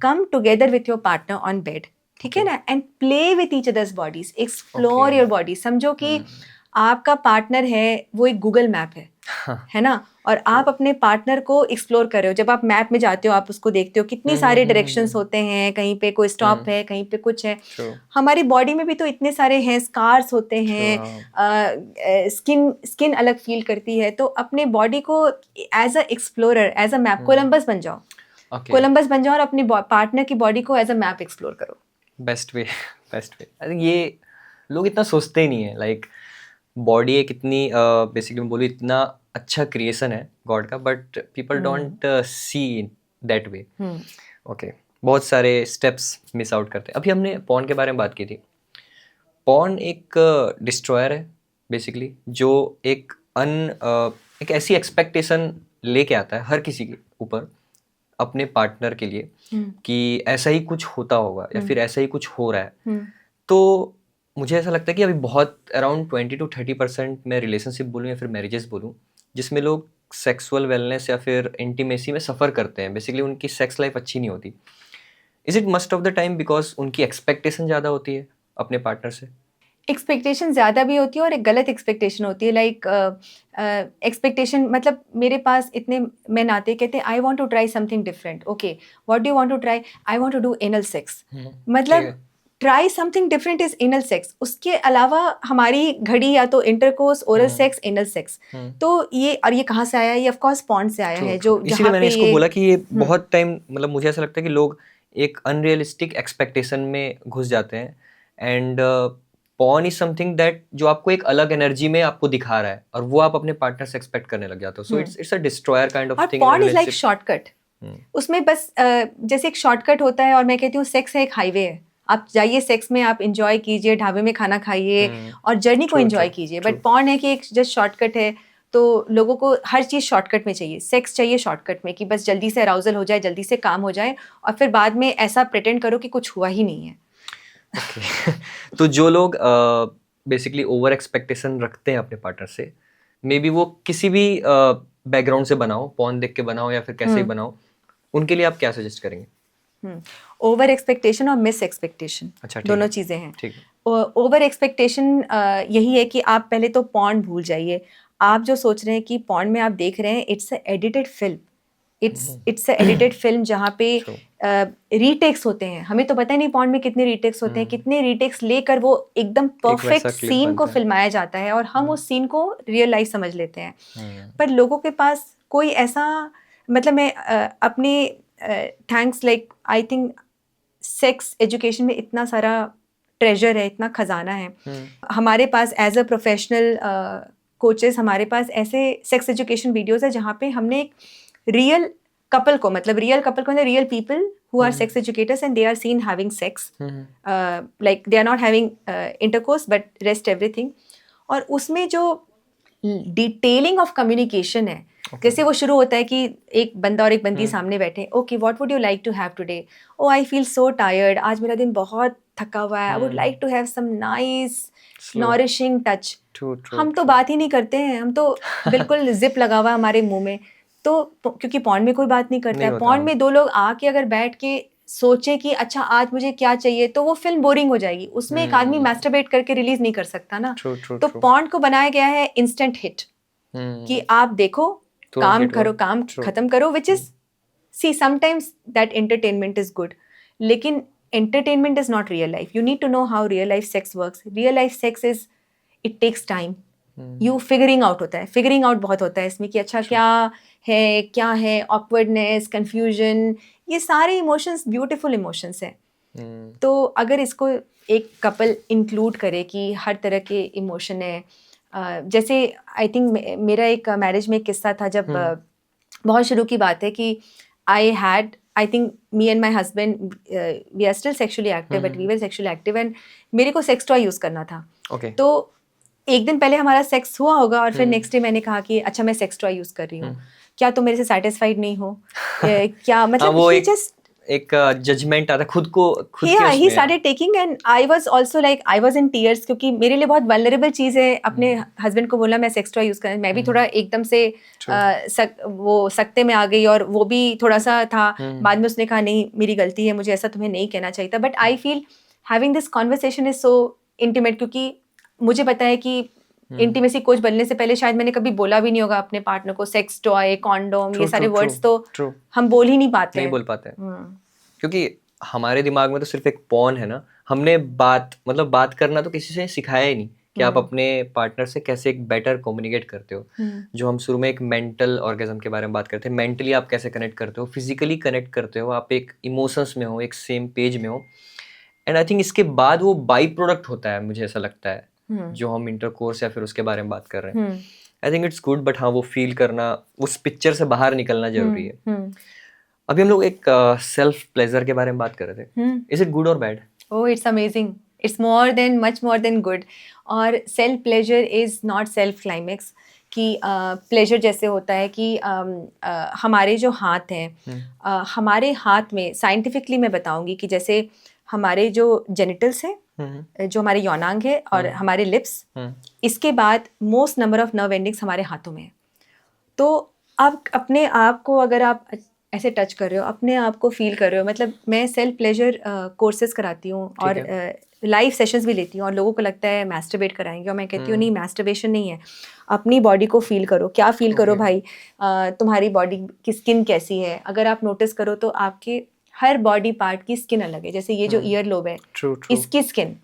come together with your partner on bed, ठीक है ना, and play with each others bodies, explore your body. समझो कि आपका पार्टनर है वो एक गूगल मैप है ना, और आप अपने पार्टनर को एक्सप्लोर कर रहे हो। जब आप मैप में जाते हो आप उसको देखते हो, कितनी सारे डायरेक्शंस होते हैं, कहीं पे कोई स्टॉप है, कहीं पे कुछ है। हमारी बॉडी में भी तो इतने सारे हैं, स्कार्स होते हैं, स्किन अलग फील करती है। तो अपने बॉडी को as a explorer, as a map, Columbus बन जाओ, कोलंबस बन जाओ और अपनी पार्टनर की बॉडी को एज अ मैप एक्सप्लोर करो। बेस्ट वे आई थिंक। ये लोग इतना सोचते ही नहीं है। लाइक बॉडी एक इतनी बेसिकली मैं बोलूँ इतना अच्छा क्रिएशन है गॉड का, but people don't see that way. Okay, बहुत सारे स्टेप्स मिस आउट करते हैं। अभी हमने पॉर्न के बारे में बात की थी। पॉर्न एक डिस्ट्रॉयर है बेसिकली, जो एक ऐसी एक्सपेक्टेशन लेके आता है हर किसी के ऊपर अपने पार्टनर के लिए कि ऐसा ही कुछ होता होगा या फिर ऐसा ही कुछ हो रहा है। तो मुझे ऐसा लगता है कि अभी बहुत अराउंड 20 to 30% मैं रिलेशनशिप बोलूँ या फिर मैरिजेस बोलूँ जिसमें लोग सेक्सुअल वेलनेस या फिर इंटीमेसी में सफ़र करते हैं, बेसिकली उनकी सेक्स लाइफ अच्छी नहीं होती। Is it must of the time because उनकी एक्सपेक्टेशन ज़्यादा होती है अपने पार्टनर से? एक्सपेक्टेशन ज़्यादा भी होती है और एक गलत एक्सपेक्टेशन होती है, लाइक एक्सपेक्टेशन मतलब मेरे पास इतने मेन आते कहते हैं I want to try something different, okay what do you want to try, I want to do anal sex, ठीक मतलब है। Try something different is anal sex, उसके अलावा हमारी घड़ी या तो intercourse, oral sex, anal sex. तो ये और ये कहाँ से आया है? ये ऑफ कोर्स पॉर्न से आया ट्रू, है, ट्रू। जो इसीलिए जहाँ मैंने पे इसको ये बोला कि ये बहुत टाइम मतलब मुझे ऐसा लगता है कि लोग एक अनरियलिस्टिक एक्सपेक्टेशन में घुस जाते हैं and porn is something that जो आपको एक अलग एनर्जी में आपको दिखा रहा है और वो आप अपने पार्टनर से एक्सपेक्ट करने लग जाते हो। So it's a destroyer kind of और thing in porn is like relationship. Shortcut. उसमें बस जैसे एक शॉर्टकट होता है और मैं कहती हूँ सेक्स है एक हाईवे है, आप जाइए सेक्स में, आप इंजॉय कीजिए, ढाबे में खाना खाइए और जर्नी को ट्रू, एंजॉय ट्रू, कीजिए। ट्रू। बट पॉर्न है कि एक जस्ट शॉर्टकट है, तो लोगों को हर चीज़ शॉर्टकट में चाहिए, सेक्स चाहिए शॉर्टकट में कि बस जल्दी से अराउजल हो जाए, जल्दी से काम हो जाए और फिर बाद में ऐसा प्रिटेंड करो कि कुछ हुआ ही नहीं है। ओके। तो जो लोग बेसिकली ओवर एक्सपेक्टेशन रखते हैं अपने पार्टनर से, मे बी वो किसी भी बैकग्राउंड से बनाओ, पॉर्न देख के बनाओ या फिर कैसे ही बनाओ, उनके लिए आप क्या सजेस्ट करेंगे? ओवर एक्सपेक्टेशन और मिस एक्सपेक्टेशन अच्छा, ठीक दोनों है, चीज़ें हैं। ठीक है। ओवर एक्सपेक्टेशन यही है कि आप पहले तो पॉर्न भूल जाइए। आप जो सोच रहे हैं कि पॉर्न में आप देख रहे हैं, it's a edited film, it's a edited film जहाँ पे True. रीटेक्स होते हैं। हमें तो पता ही नहीं पॉर्न में कितने रीटेक्स होते हैं, कितने रीटेक्स लेकर वो एकदम एक वैसा परफेक्ट क्लिप सीन को बनता है। फिल्माया जाता है और हम उस सीन को रियल लाइफ समझ लेते हैं। पर लोगों के पास कोई ऐसा, मतलब मैं अपने thanks like I think sex education में इतना सारा ट्रेजर है, इतना खजाना है हमारे पास एज अ प्रोफेशनल कोचेस। हमारे पास ऐसे सेक्स एजुकेशन वीडियोस है जहाँ पे हमने एक रियल कपल को, मतलब रियल कपल को, real people who are sex educators and they are seen having sex, like they are not having intercourse but rest everything। और उसमें जो डिटेलिंग ऑफ कम्युनिकेशन है, जैसे वो शुरू होता है कि एक बंदा और एक बंदी सामने बैठे, okay what would you like to have today, oh I feel so tired, आज मेरा दिन बहुत थका हुआ है, I would like to have some nice nourishing touch. हम तो बात ही नहीं करते हैं, हम तो बिल्कुल जिप लगा हुआ है हमारे मुंह में। तो क्योंकि पॉर्न में कोई बात नहीं करता है, पॉर्न में दो लोग आके अगर बैठ के सोचे कि अच्छा आज मुझे क्या चाहिए, तो वो फिल्म बोरिंग हो जाएगी। उसमें एक आदमी मैस्टरबेट करके रिलीज नहीं कर सकता ना। तो पॉर्न को बनाया गया है इंस्टेंट हिट कि आप देखो, काम करो, काम खत्म करो, which is see sometimes that entertainment is good, लेकिन entertainment is not real life. You need to know how real life sex works. Real life sex is, it takes time, you figuring out होता है, figuring out बहुत होता है इसमें कि अच्छा क्या है, ऑकवर्डनेस, कंफ्यूजन, ये सारे इमोशंस ब्यूटीफुल इमोशंस हैं। तो अगर इसको एक कपल इंक्लूड करे कि हर तरह के इमोशन है, जैसे आई थिंक मेरा एक मैरिज में एक किस्सा था, जब बहुत शुरू की बात है कि I think me and my husband, we are still sexually active, but we were sexually active and मेरे को सेक्स टॉय यूज़ करना था। तो एक दिन पहले हमारा सेक्स हुआ होगा और फिर नेक्स्ट डे मैंने कहा कि अच्छा मैं सेक्स टॉय यूज़ कर रही हूँ, क्या तुम मेरे से सेटिस्फाइड नहीं हो? क्या मतलब वो he just एक जजमेंट आता है खुद के yeah, he उसमें। started taking and I was also like I was in tears, क्योंकि मेरे लिए बहुत वल्नरेबल चीज़ है अपने हस्बैंड को बोलना मैं सेक्स टॉय यूज़ कर। मैं भी थोड़ा एकदम से वो सकते में आ गई और वो भी थोड़ा सा था। बाद में उसने कहा नहीं मेरी गलती है, मुझे ऐसा तुम्हें नहीं कहना चाहिए था। But I feel having this conversation is so intimate, क्योंकि मुझे पता है कि इंटीमेसी कोच बनने से पहले शायद मैंने कभी बोला भी नहीं होगा अपने पार्टनर को सेक्स टॉय, कॉन्डोम, ये सारे वर्ड्स तो हम बोल ही नहीं पाते, नहीं बोल पाते क्योंकि हमारे दिमाग में तो सिर्फ एक पॉर्न है ना। हमने बात करना तो किसी से सिखाया ही नहीं कि आप अपने पार्टनर से कैसे एक बेटर कम्युनिकेट करते हो। जो हम शुरू में एक मेंटल ऑर्गेज्म के बारे में बात करते हैं, मेंटली आप कैसे कनेक्ट करते हो, फिजिकली कनेक्ट करते हो, आप एक इमोशंस में हो, एक सेम पेज में हो। एंड आई थिंक इसके बाद वो बाई प्रोडक्ट होता है, मुझे ऐसा लगता है, जो हम इंटरकोर्स या फिर उसके बारे में बात कर रहे हैं। I think it's good, but हाँ वो फील करना, उस पिक्चर से बाहर निकलना जरूरी है। अभी हम लोग एक सेल्फ प्लेजर के बारे में बात कर रहे थे। इज इट गुड और bad? Oh it's amazing, it's much more than good. और self pleasure is not self climax कि प्लेजर जैसे होता है कि हमारे जो हाथ हैं, हमारे हाथ में साइंटिफिकली मैं बताऊंगी कि जैसे हमारे जो जेनिटल्स हैं जो हमारे यौनांग है और हमारे लिप्स, इसके बाद most number of nerve endings हमारे हाथों में है। तो आप अपने आप को अगर आप ऐसे टच कर रहे हो, अपने आप को फील कर रहे हो, मतलब मैं सेल्फ प्लेजर कोर्सेज कराती हूँ और लाइव सेशंस भी लेती हूँ, और लोगों को लगता है मैस्टरबेट कराएंगे, और मैं कहती हूँ नहीं, मैस्टरबेशन नहीं है, अपनी बॉडी को फील करो। क्या फील करो भाई? तुम्हारी बॉडी की स्किन कैसी है? अगर आप नोटिस करो तो आपके हर बॉडी पार्ट की स्किन अलग है। जैसे ये जो ईयर लोब है, इसकी स्किन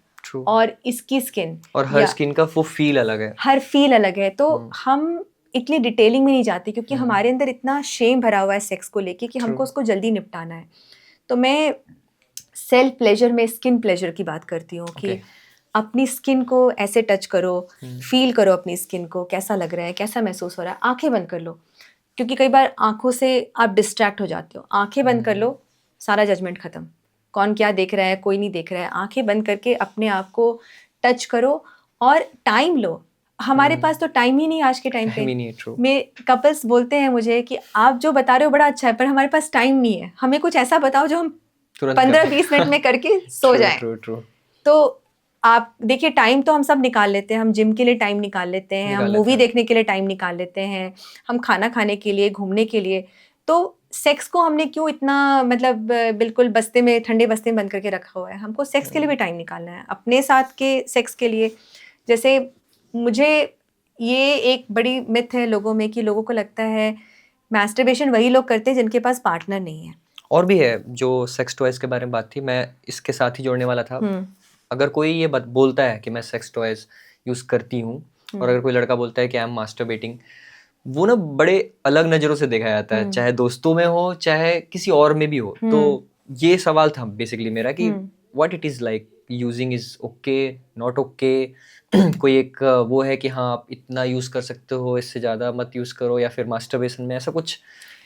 और इसकी स्किन, और हर स्किन का वो फील अलग है, हर फील अलग है। तो हम इतनी डिटेलिंग में नहीं जाते क्योंकि हमारे अंदर इतना शेम भरा हुआ है सेक्स को लेके कि हमको उसको जल्दी निपटाना है। तो मैं सेल्फ प्लेजर में स्किन प्लेजर की बात करती हूँ कि अपनी स्किन को ऐसे टच करो, फील करो अपनी स्किन को, कैसा लग रहा है, कैसा महसूस हो रहा है। आंखें बंद कर लो, क्योंकि कई बार आंखों से आप डिस्ट्रैक्ट हो जाते हो। आंखें बंद कर लो, सारा जजमेंट खत्म, कौन क्या देख रहा है, कोई नहीं देख रहा है। आंखें बंद करके अपने आप को टच करो और टाइम लो। हमारे पास तो टाइम ही नहीं आज के टाइम पे। मैं कपल्स बोलते हैं मुझे कि आप जो बता रहे हो बड़ा अच्छा है, पर हमारे पास टाइम नहीं है, हमें कुछ ऐसा बताओ जो हम 15-20 मिनट में करके सो जाएं। तो आप देखिए, टाइम तो हम सब निकाल लेते हैं, हम जिम के लिए टाइम निकाल लेते हैं, हम मूवी देखने के लिए टाइम निकाल लेते हैं, हम खाना खाने के लिए, घूमने के लिए। तो सेक्स को हमने क्यों इतना मतलब बिल्कुल बस्ते में, ठंडे बस्ते में बंद करके रखा हुआ है? हमको सेक्स के लिए भी टाइम निकालना है, अपने साथ के सेक्स के लिए। जैसे मुझे ये एक बड़ी मिथ है लोगों में कि लोगों को लगता है मैस्टरबेशन वही लोग करते हैं जिनके पास पार्टनर नहीं है। और भी है जो सेक्स टॉयज के बारे में बात थी, मैं इसके साथ ही जोड़ने वाला था। अगर कोई ये बोलता है कि मैं सेक्स टॉयज यूज करती हूँ, और अगर कोई लड़का बोलता है कि आई एम मास्टरबेटिंग, वो ना बड़े अलग नजरों से देखा जाता है, चाहे दोस्तों में हो चाहे किसी और में भी हो। तो ये सवाल था बेसिकली मेरा कि what it is like, using is okay, not okay? कोई एक वो है कि हाँ आप इतना यूज कर सकते हो, इससे ज्यादा मत यूज करो, या फिर मास्टरबेशन में ऐसा कुछ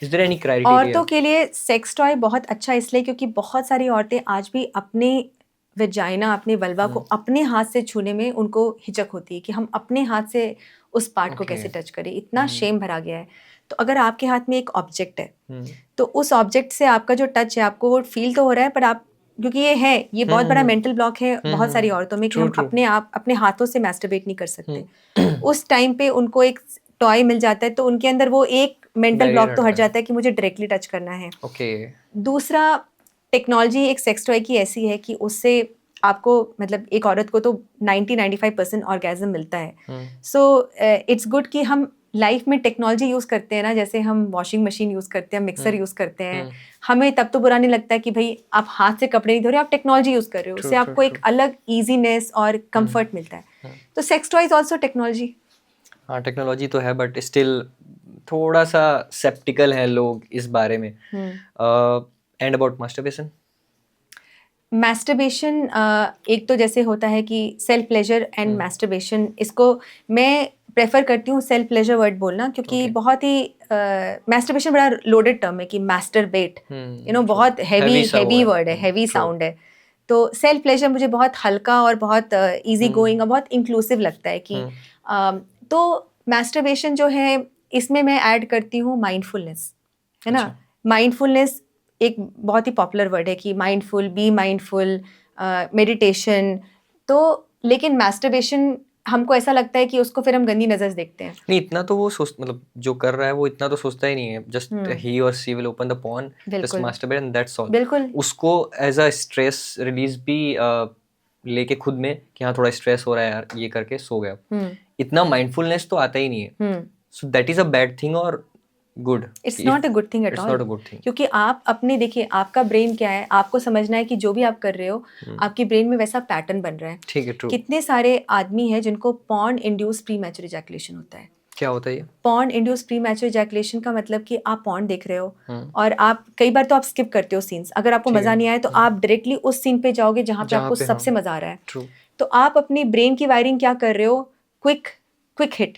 इज देयर एनी क्राइटेरिया? औरतों के लिए सेक्स टॉय बहुत अच्छा इसलिए क्योंकि बहुत सारी औरतें आज भी अपने वेजाइना, अपने वल्वा को अपने हाथ से छूने में उनको हिचक होती है कि हम अपने हाथ से उस पार्ट को कैसे टच करें। इतना शेम भरा गया है। तो अगर आपके हाथ में एक ऑब्जेक्ट है तो उस ऑब्जेक्ट से आपका जो टच है, आपको वो फील तो हो रहा है, पर आप, क्योंकि ये बहुत बड़ा मेंटल ब्लॉक है बहुत सारी औरतों में कि हम अपने हाथों से मैस्टरबेट नहीं कर सकते। उस टाइम पे उनको एक टॉय मिल जाता है तो उनके अंदर वो एक मेंटल ब्लॉक तो हट जाता है कि मुझे डायरेक्टली टच करना है। दूसरा, टेक्नोलॉजी एक सेक्स टॉय की ऐसी है कि उससे आपको, मतलब एक औरत को तो 90-95% ऑर्गेज़म मिलता है। सो इट्स गुड कि हम लाइफ में टेक्नोलॉजी यूज़ करते हैं ना, जैसे हम वॉशिंग मशीन यूज़ करते हैं, मिक्सर यूज़ करते हैं, हमें तब तो बुरा नहीं लगता है कि भाई आप हाथ से कपड़े नहीं धो रहे, आप टेक्नोलॉजी यूज़ कर रहे हो, उससे आपको एक अलग ईजीनेस और कंफर्ट मिलता है। तो sex toy is also technology. हाँ, टेक्नोलॉजी तो है, बट स्टिल थोड़ा सा सेप्टिकल है लोग इस बारे में। And about masturbation? मैस्टरबेशन एक तो जैसे होता है कि सेल्फ प्लेजर एंड मैस्टरबेशन, इसको मैं प्रेफर करती हूँ सेल्फ प्लेजर वर्ड बोलना, क्योंकि बहुत ही मैस्टरबेशन बड़ा लोडेड टर्म है कि मास्टरबेट, बहुत हैवी वर्ड है, हैवी साउंड है। तो सेल्फ प्लेजर मुझे बहुत हल्का और बहुत इजी गोइंग और बहुत इंक्लूसिव लगता है कि तो मैस्टरबेशन जो है इसमें मैं ऐड करती हूँ माइंडफुलनेस, है ना। माइंडफुलनेस एक बहुत ही पॉपुलर वर्ड है कि माइंडफुल, बी माइंडफुल, मेडिटेशन। तो लेकिन मैस्टरबेशन हमको ऐसा लगता है कि उसको फिर हम गंदी नजर से देखते हैं। नहीं, इतना तो वो मतलब जो कर रहा है वो इतना तो सोचता ही नहीं है। जस्ट ही और she will open the porn, just masturbate and that's all. बिल्कुल। उसको एज अ स्ट्रेस रिलीज भी लेके खुद में कि हाँ थोड़ा स्ट्रेस हो रहा है यार, ये करके सो गया। इतना माइंडफुलनेस तो आता ही नहीं है। So that is a bad thing और good? It's not a good thing at all. क्योंकि आप अपने, देखिए आपका ब्रेन क्या है, आपको समझना है कि जो भी आप कर रहे हो आपके ब्रेन में वैसा पैटर्न बन रहा है। ठीक है, ट्रू। कितने सारे आदमी हैं जिनको porn induce pre mature ejaculation होता है। क्या होता है ये porn induce pre mature ejaculation? का मतलब कि आप पॉर्न देख रहे हो और आप कई बार तो आप स्किप करते हो सीन्स। अगर आपको मजा नहीं आया तो आप डायरेक्टली उस सीन पे जाओगे जहाँ पे आपको सबसे मजा आ रहा है। तो आप अपनी ब्रेन की वायरिंग क्या कर रहे हो, क्विक हिट।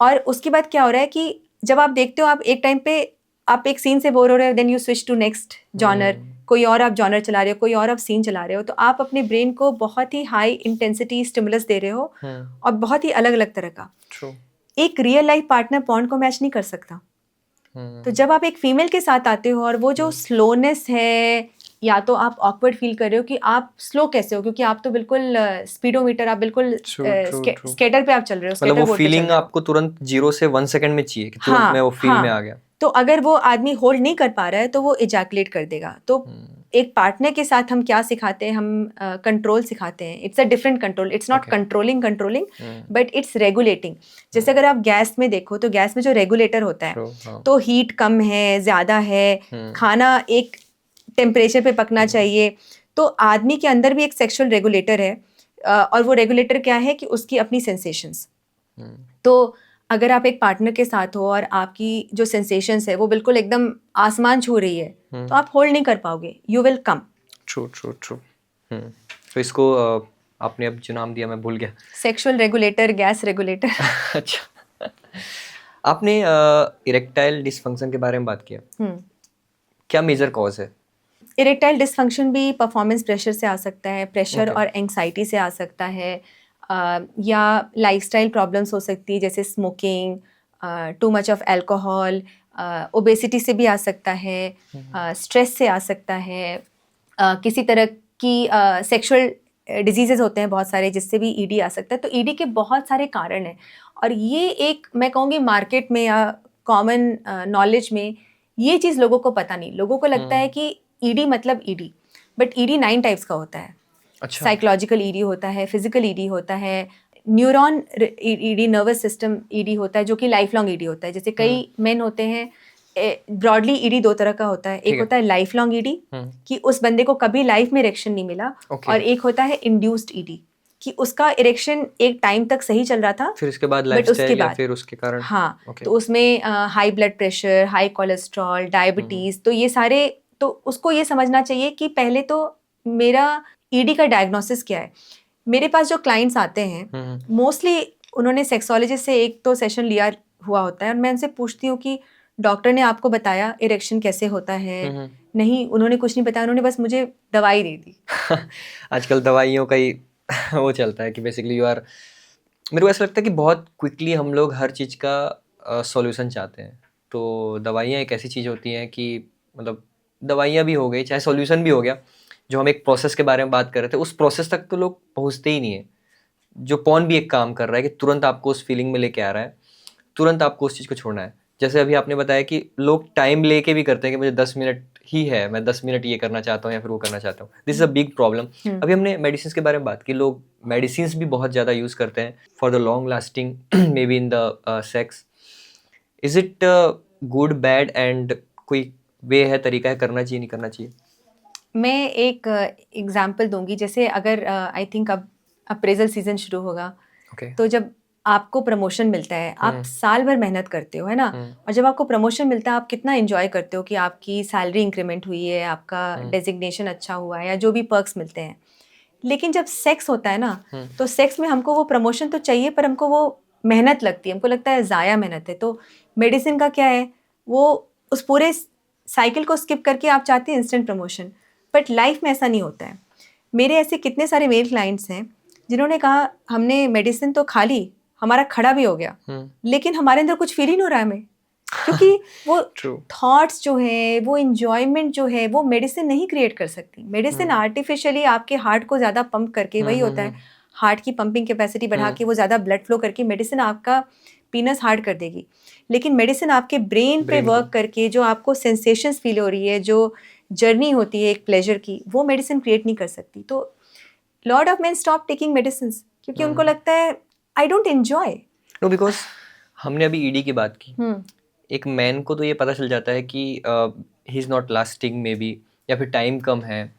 और उसके बाद क्या हो रहा है कि जब आप देखते हो, आप एक टाइम पे आप एक सीन से बोर हो रहे हो, then you switch to next genre, कोई और आप जॉनर चला रहे हो, कोई और आप सीन चला रहे हो। तो आप अपने ब्रेन को बहुत ही हाई इंटेंसिटी स्टिमुलस दे रहे हो और बहुत ही अलग अलग तरह का। एक रियल लाइफ पार्टनर पॉर्न को मैच नहीं कर सकता। तो जब आप एक फीमेल के साथ आते हो और वो जो स्लोनेस है, या तो आप ऑकवर्ड फील कर रहे हो कि आप स्लो कैसे हो, क्योंकि आप तो बिल्कुल स्पीडोमीटर, आप बिल्कुल ट्रू स्केटर पे आप चल रहे हो, मतलब स्केटर वो बोर्ड पे चल फीलिंग रहे हो। आपको तुरंत 0 से 1 सेकंड में चाहिए कि तुरंत मैं हाँ वो फील में आ हाँ, गया। तो अगर वो आदमी होल्ड नहीं कर पा रहा है तो वो इजैकुलेट कर देगा। तो एक पार्टनर के साथ हम क्या सिखाते हैं, हम कंट्रोल सिखाते हैं। It's a different control, it's not okay. Controlling but it's regulating. जैसे अगर आप गैस में देखो तो गैस में जो रेगुलेटर होता है, ट्रू, हाँ। तो हीट कम है, ज़्यादा है, खाना एक टेम्परेचर पे पकना चाहिए। तो आदमी के अंदर भी एक सेक्सुअल रेगुलेटर है, और वो रेगुलेटर क्या है कि उसकी अपनी सेंसेशंस। तो अगर आप एक पार्टनर के साथ हो और आपकी जो सेंसेशंस है वो बिल्कुल एकदम आसमान छू रही है, तो आप होल्ड नहीं कर पाओगे, यू विल कम। ट्रू। तो इसको आपने अब जो नाम दिया मैं भूल गया। Sexual regulator, gas regulator. अच्छा। आपने इरेक्टाइल डिसफंक्शन के बारे में बात किया, क्या मेजर कॉज है? इरेक्टाइल डिसफंक्शन भी परफॉर्मेंस प्रेशर से आ सकता है, प्रेशर Okay. और एंग्जाइटी से आ सकता है, या लाइफस्टाइल प्रॉब्लम्स हो सकती है जैसे smoking, too much of alcohol, obesity से भी आ सकता है, स्ट्रेस से आ सकता है, किसी तरह की सेक्सुअल डिजीजेज होते हैं बहुत सारे जिससे भी ईडी आ सकता है। तो ईडी के बहुत सारे कारण हैं, और ये एक मैं कहूँगी मार्केट में या कॉमन नॉलेज में ये चीज़ लोगों को पता नहीं। लोगों को लगता है कि ईडी मतलब ईडी, बट ईडी 9 टाइप्स का होता है। अच्छा। साइकोलॉजिकल ईडी होता है, फिजिकल ईडी होता है, neuron ED, nervous system ED होता है, जो कि लाइफ लॉन्ग ईडी होता है। जैसे कई मेन होते हैं, ब्रॉडली ईडी 2 तरह का होता है। एक होता है लाइफ लॉन्ग ईडी कि उस बंदे को कभी लाइफ में इरेक्शन नहीं मिला, Okay. और एक होता है इंड्यूस्ड ईडी कि उसका इरेक्शन एक टाइम तक सही चल रहा था, फिर इसके बाद बट उसके लाइफस्टाइल या बाद फिर उसके कारण? हाँ, Okay. तो उसमें high blood pressure, high cholesterol, diabetes, तो ये सारे, तो उसको ये समझना चाहिए कि पहले तो मेरा ईडी का डायग्नोसिस क्या है। मेरे पास जो क्लाइंट्स आते हैं मोस्टली उन्होंने सेक्सोलॉजिस्ट से एक तो सेशन लिया हुआ होता है, और मैं उनसे पूछती हूँ कि डॉक्टर ने आपको बताया इरेक्शन कैसे होता है? नहीं, उन्होंने कुछ नहीं बताया, उन्होंने बस मुझे दवाई दे दी। आजकल दवाइयों का ही वो चलता है कि बेसिकली यू आर, मेरे को ऐसा लगता है कि बहुत क्विकली हम लोग हर चीज़ का सॉल्यूशन चाहते हैं। तो दवाइयाँ एक ऐसी चीज़ होती हैं कि मतलब दवाइयाँ भी हो गई चाहे सॉल्यूशन भी हो गया, जो हम एक प्रोसेस के बारे में बात कर रहे थे उस प्रोसेस तक तो लोग पहुँचते ही नहीं है। जो पॉन भी एक काम कर रहा है कि तुरंत आपको उस फीलिंग में लेके आ रहा है, तुरंत आपको उस चीज़ को छोड़ना है। जैसे अभी आपने बताया कि लोग टाइम लेके भी करते हैं कि मुझे 10 मिनट ही है, मैं 10 मिनट ये करना चाहता हूँ या फिर वो करना चाहता हूँ। This is a big problem. अभी हमने मेडिसिन के बारे में बात की, लोग मेडिसिन भी बहुत ज़्यादा यूज़ करते हैं for the long lasting may be in the sex. Is it good, bad, and कोई वे है, तरीका है, करना चाहिए नहीं करना चाहिए? मैं एक एग्जांपल दूंगी। जैसे अगर आई थिंक अब अप्रेजल सीजन शुरू होगा, ओके। तो जब आपको प्रमोशन मिलता है, आप साल भर मेहनत करते हो, है ना, और जब आपको प्रमोशन मिलता है आप कितना एंजॉय करते हो कि आपकी सैलरी इंक्रीमेंट हुई है, आपका डेजिग्नेशन अच्छा हुआ है, या जो भी पर्क्स मिलते हैं। लेकिन जब सेक्स होता है ना, तो सेक्स में हमको वो प्रमोशन तो चाहिए, पर हमको वो मेहनत लगती है, हमको लगता है ज़ाया मेहनत है। तो मेडिसिन का क्या है, वो उस पूरे साइकिल को स्किप करके आप चाहते हैं इंस्टेंट प्रमोशन, बट लाइफ में ऐसा नहीं होता है। मेरे ऐसे कितने सारे मेल क्लाइंट्स हैं जिन्होंने कहा हमने मेडिसिन तो खा ली, हमारा खड़ा भी हो गया, लेकिन हमारे अंदर कुछ फील ही नहीं हो रहा है हमें, क्योंकि वो थॉट्स जो है, वो इंजॉयमेंट जो है, वो मेडिसिन नहीं क्रिएट कर सकती। मेडिसिन आर्टिफिशियली आपके हार्ट को ज़्यादा पंप करके, वही होता है हार्ट की पंपिंग कैपेसिटी बढ़ा के, वो ज़्यादा ब्लड फ्लो करके मेडिसिन आपका पीनस हार्ड कर देगी। लेकिन मेडिसिन आपके ब्रेन पे वर्क करके जो आपको सेंसेशंस फील हो रही है, जो जर्नी होती है एक प्लेजर की, वो मेडिसिन क्रिएट नहीं कर सकती। तो lot of men stop taking medicine क्योंकि उनको लगता है I don't enjoy. No, because हमने अभी ईडी की बात की, एक मैन को तो ये पता चल जाता है कि he is not lasting may be, या फिर टाइम कम है,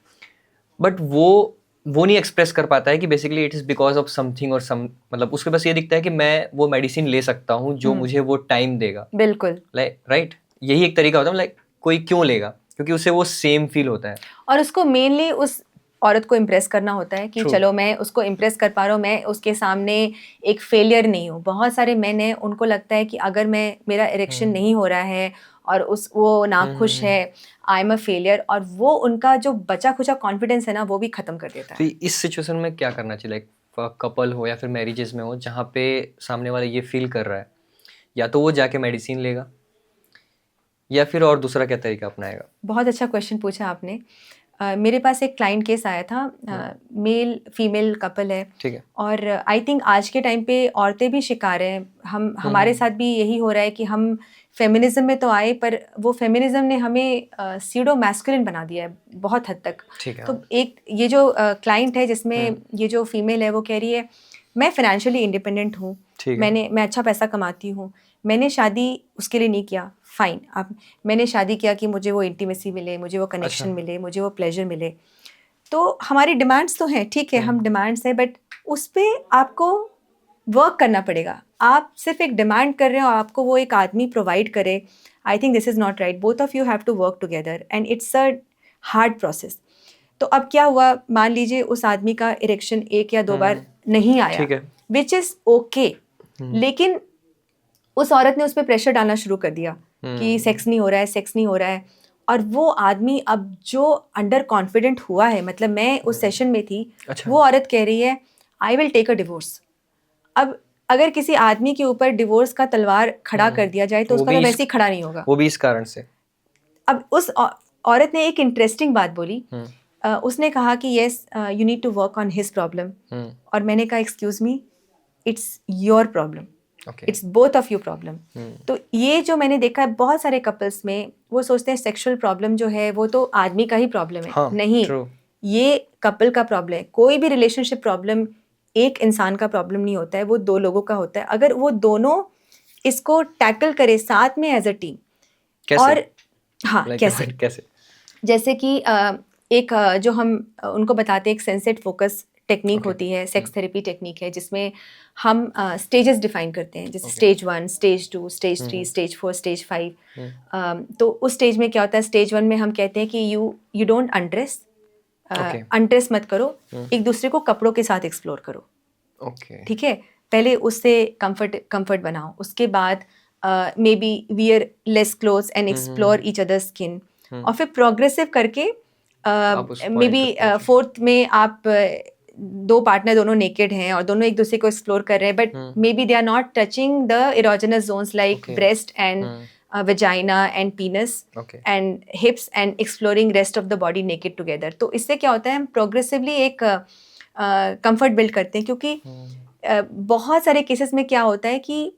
बट वो नहीं एक्सप्रेस कर पाता है कि basically it is because of something और सम, मतलब उसके पास ये दिखता है कि मैं वो मेडिसिन ले सकता हूँ जो मुझे वो टाइम देगा। बिल्कुल, लाइक राइट, यही एक तरीका होता है। लाइक कोई क्यों लेगा? क्योंकि उसे वो सेम फील होता है, और उसको मेनली उस औरत को इम्प्रेस करना होता है कि चलो मैं उसको इम्प्रेस कर पा रहा हूँ, मैं उसके सामने एक फेलियर नहीं हूँ। बहुत सारे मैन हैं, उनको लगता है कि अगर मेरा इरेक्शन नहीं हो रहा है और वो नाखुश है, आई एम अ फेलियर, और वो उनका जो बचा खुचा कॉन्फिडेंस है ना, वो भी खत्म कर देता है। तो इस सिचुएशन में क्या करना चाहिए? लाइक कपल हो या फिर मैरिजेस में हो जहाँ पे सामने वाला ये फील कर रहा है, या तो वो जाके मेडिसिन लेगा या फिर और दूसरा क्या तरीका अपनाएगा? बहुत अच्छा क्वेश्चन पूछा आपने। मेरे पास एक क्लाइंट केस आया था, मेल फीमेल कपल है, ठीक है। और आई थिंक आज के टाइम पे औरतें भी शिकार हैं। हमारे साथ भी यही हो रहा है कि हम फेमिनिज्म में तो आए, पर वो फेमिनिज्म ने हमें सीडो मैस्कुलिन बना दिया है बहुत हद तक। ठीक है। तो एक ये जो क्लाइंट है जिसमें ये जो फीमेल है वो कह रही है मैं फाइनेंशियली इंडिपेंडेंट हूँ, ठीक है। मैं अच्छा पैसा कमाती हूँ, मैंने शादी उसके लिए नहीं किया, फाइन। अब मैंने शादी किया कि मुझे वो इंटीमेसी मिले, मुझे वो कनेक्शन मिले, मुझे वो प्लेजर मिले। तो हमारी डिमांड्स तो हैं, ठीक है, हम डिमांड्स हैं, बट उस पर आपको वर्क करना पड़ेगा। आप सिर्फ एक डिमांड कर रहे हो और आपको वो एक आदमी प्रोवाइड करे, I think this is not right. Both of you have to work together and it's a hard process. तो अब क्या हुआ, मान लीजिए उस आदमी का इरेक्शन 1 या 2 बार नहीं आया, ठीक है। विच इज़ ओके, लेकिन उस औरत ने उस पर प्रेशर डालना शुरू कर दिया कि सेक्स नहीं हो रहा है, सेक्स नहीं हो रहा है। और वो आदमी अब जो अंडर कॉन्फिडेंट हुआ है, मतलब मैं उस सेशन में थी, अच्छा। वो औरत कह रही है I will take a divorce. अब अगर किसी आदमी के ऊपर डिवोर्स का तलवार खड़ा कर दिया जाए तो उसका तो वैसे ही खड़ा नहीं होगा। वो भी इस कारण से। अब उस औरत ने एक इंटरेस्टिंग बात बोली, उसने कहा कि yes you need to work on his problem, और मैंने कहा excuse me, it's your problem, it's both of you problem. तो ये जो मैंने देखा है बहुत सारे कपल्स में, वो सोचते हैं सेक्सुअल प्रॉब्लम जो है वो तो आदमी का ही प्रॉब्लम है। हाँ, नहीं, ये कपल का प्रॉब्लम है। कोई भी रिलेशनशिप प्रॉब्लम एक इंसान का प्रॉब्लम नहीं होता है, वो 2 लोगों का होता है। अगर वो दोनों इसको टैकल करे साथ में एज अ टीम। कैसे? और हाँ, like कैसे? जैसे कि एक जो हम उनको बताते हैं, एक सेंसेट फोकस टेक्निक होती है, सेक्स थेरेपी टेक्निक है, जिसमें हम स्टेजेस डिफाइन करते हैं, जैसे stage 1, stage 2, stage 3, stage 4, stage 5। तो उस स्टेज में क्या होता है, स्टेज 1 में हम कहते हैं कि यू डोंट अनड्रेस, अनड्रेस मत करो, एक दूसरे को कपड़ों के साथ एक्सप्लोर करो। ठीक है, पहले उससे कंफर्ट बनाओ, उसके बाद may be wear less clothes and explore each other skin, और फिर प्रोग्रेसिव करके मे बी 4th में आप 2 पार्टनर दोनों नेकेड हैं और दोनों एक दूसरे को एक्सप्लोर कर रहे हैं, but maybe they are not touching the erogenous zones like breast and vagina and penis and hips and exploring rest of the body naked together. तो इससे क्या होता है, हम प्रोग्रेसिवली एक कंफर्ट बिल्ड करते हैं, क्योंकि बहुत सारे केसेस में क्या होता है कि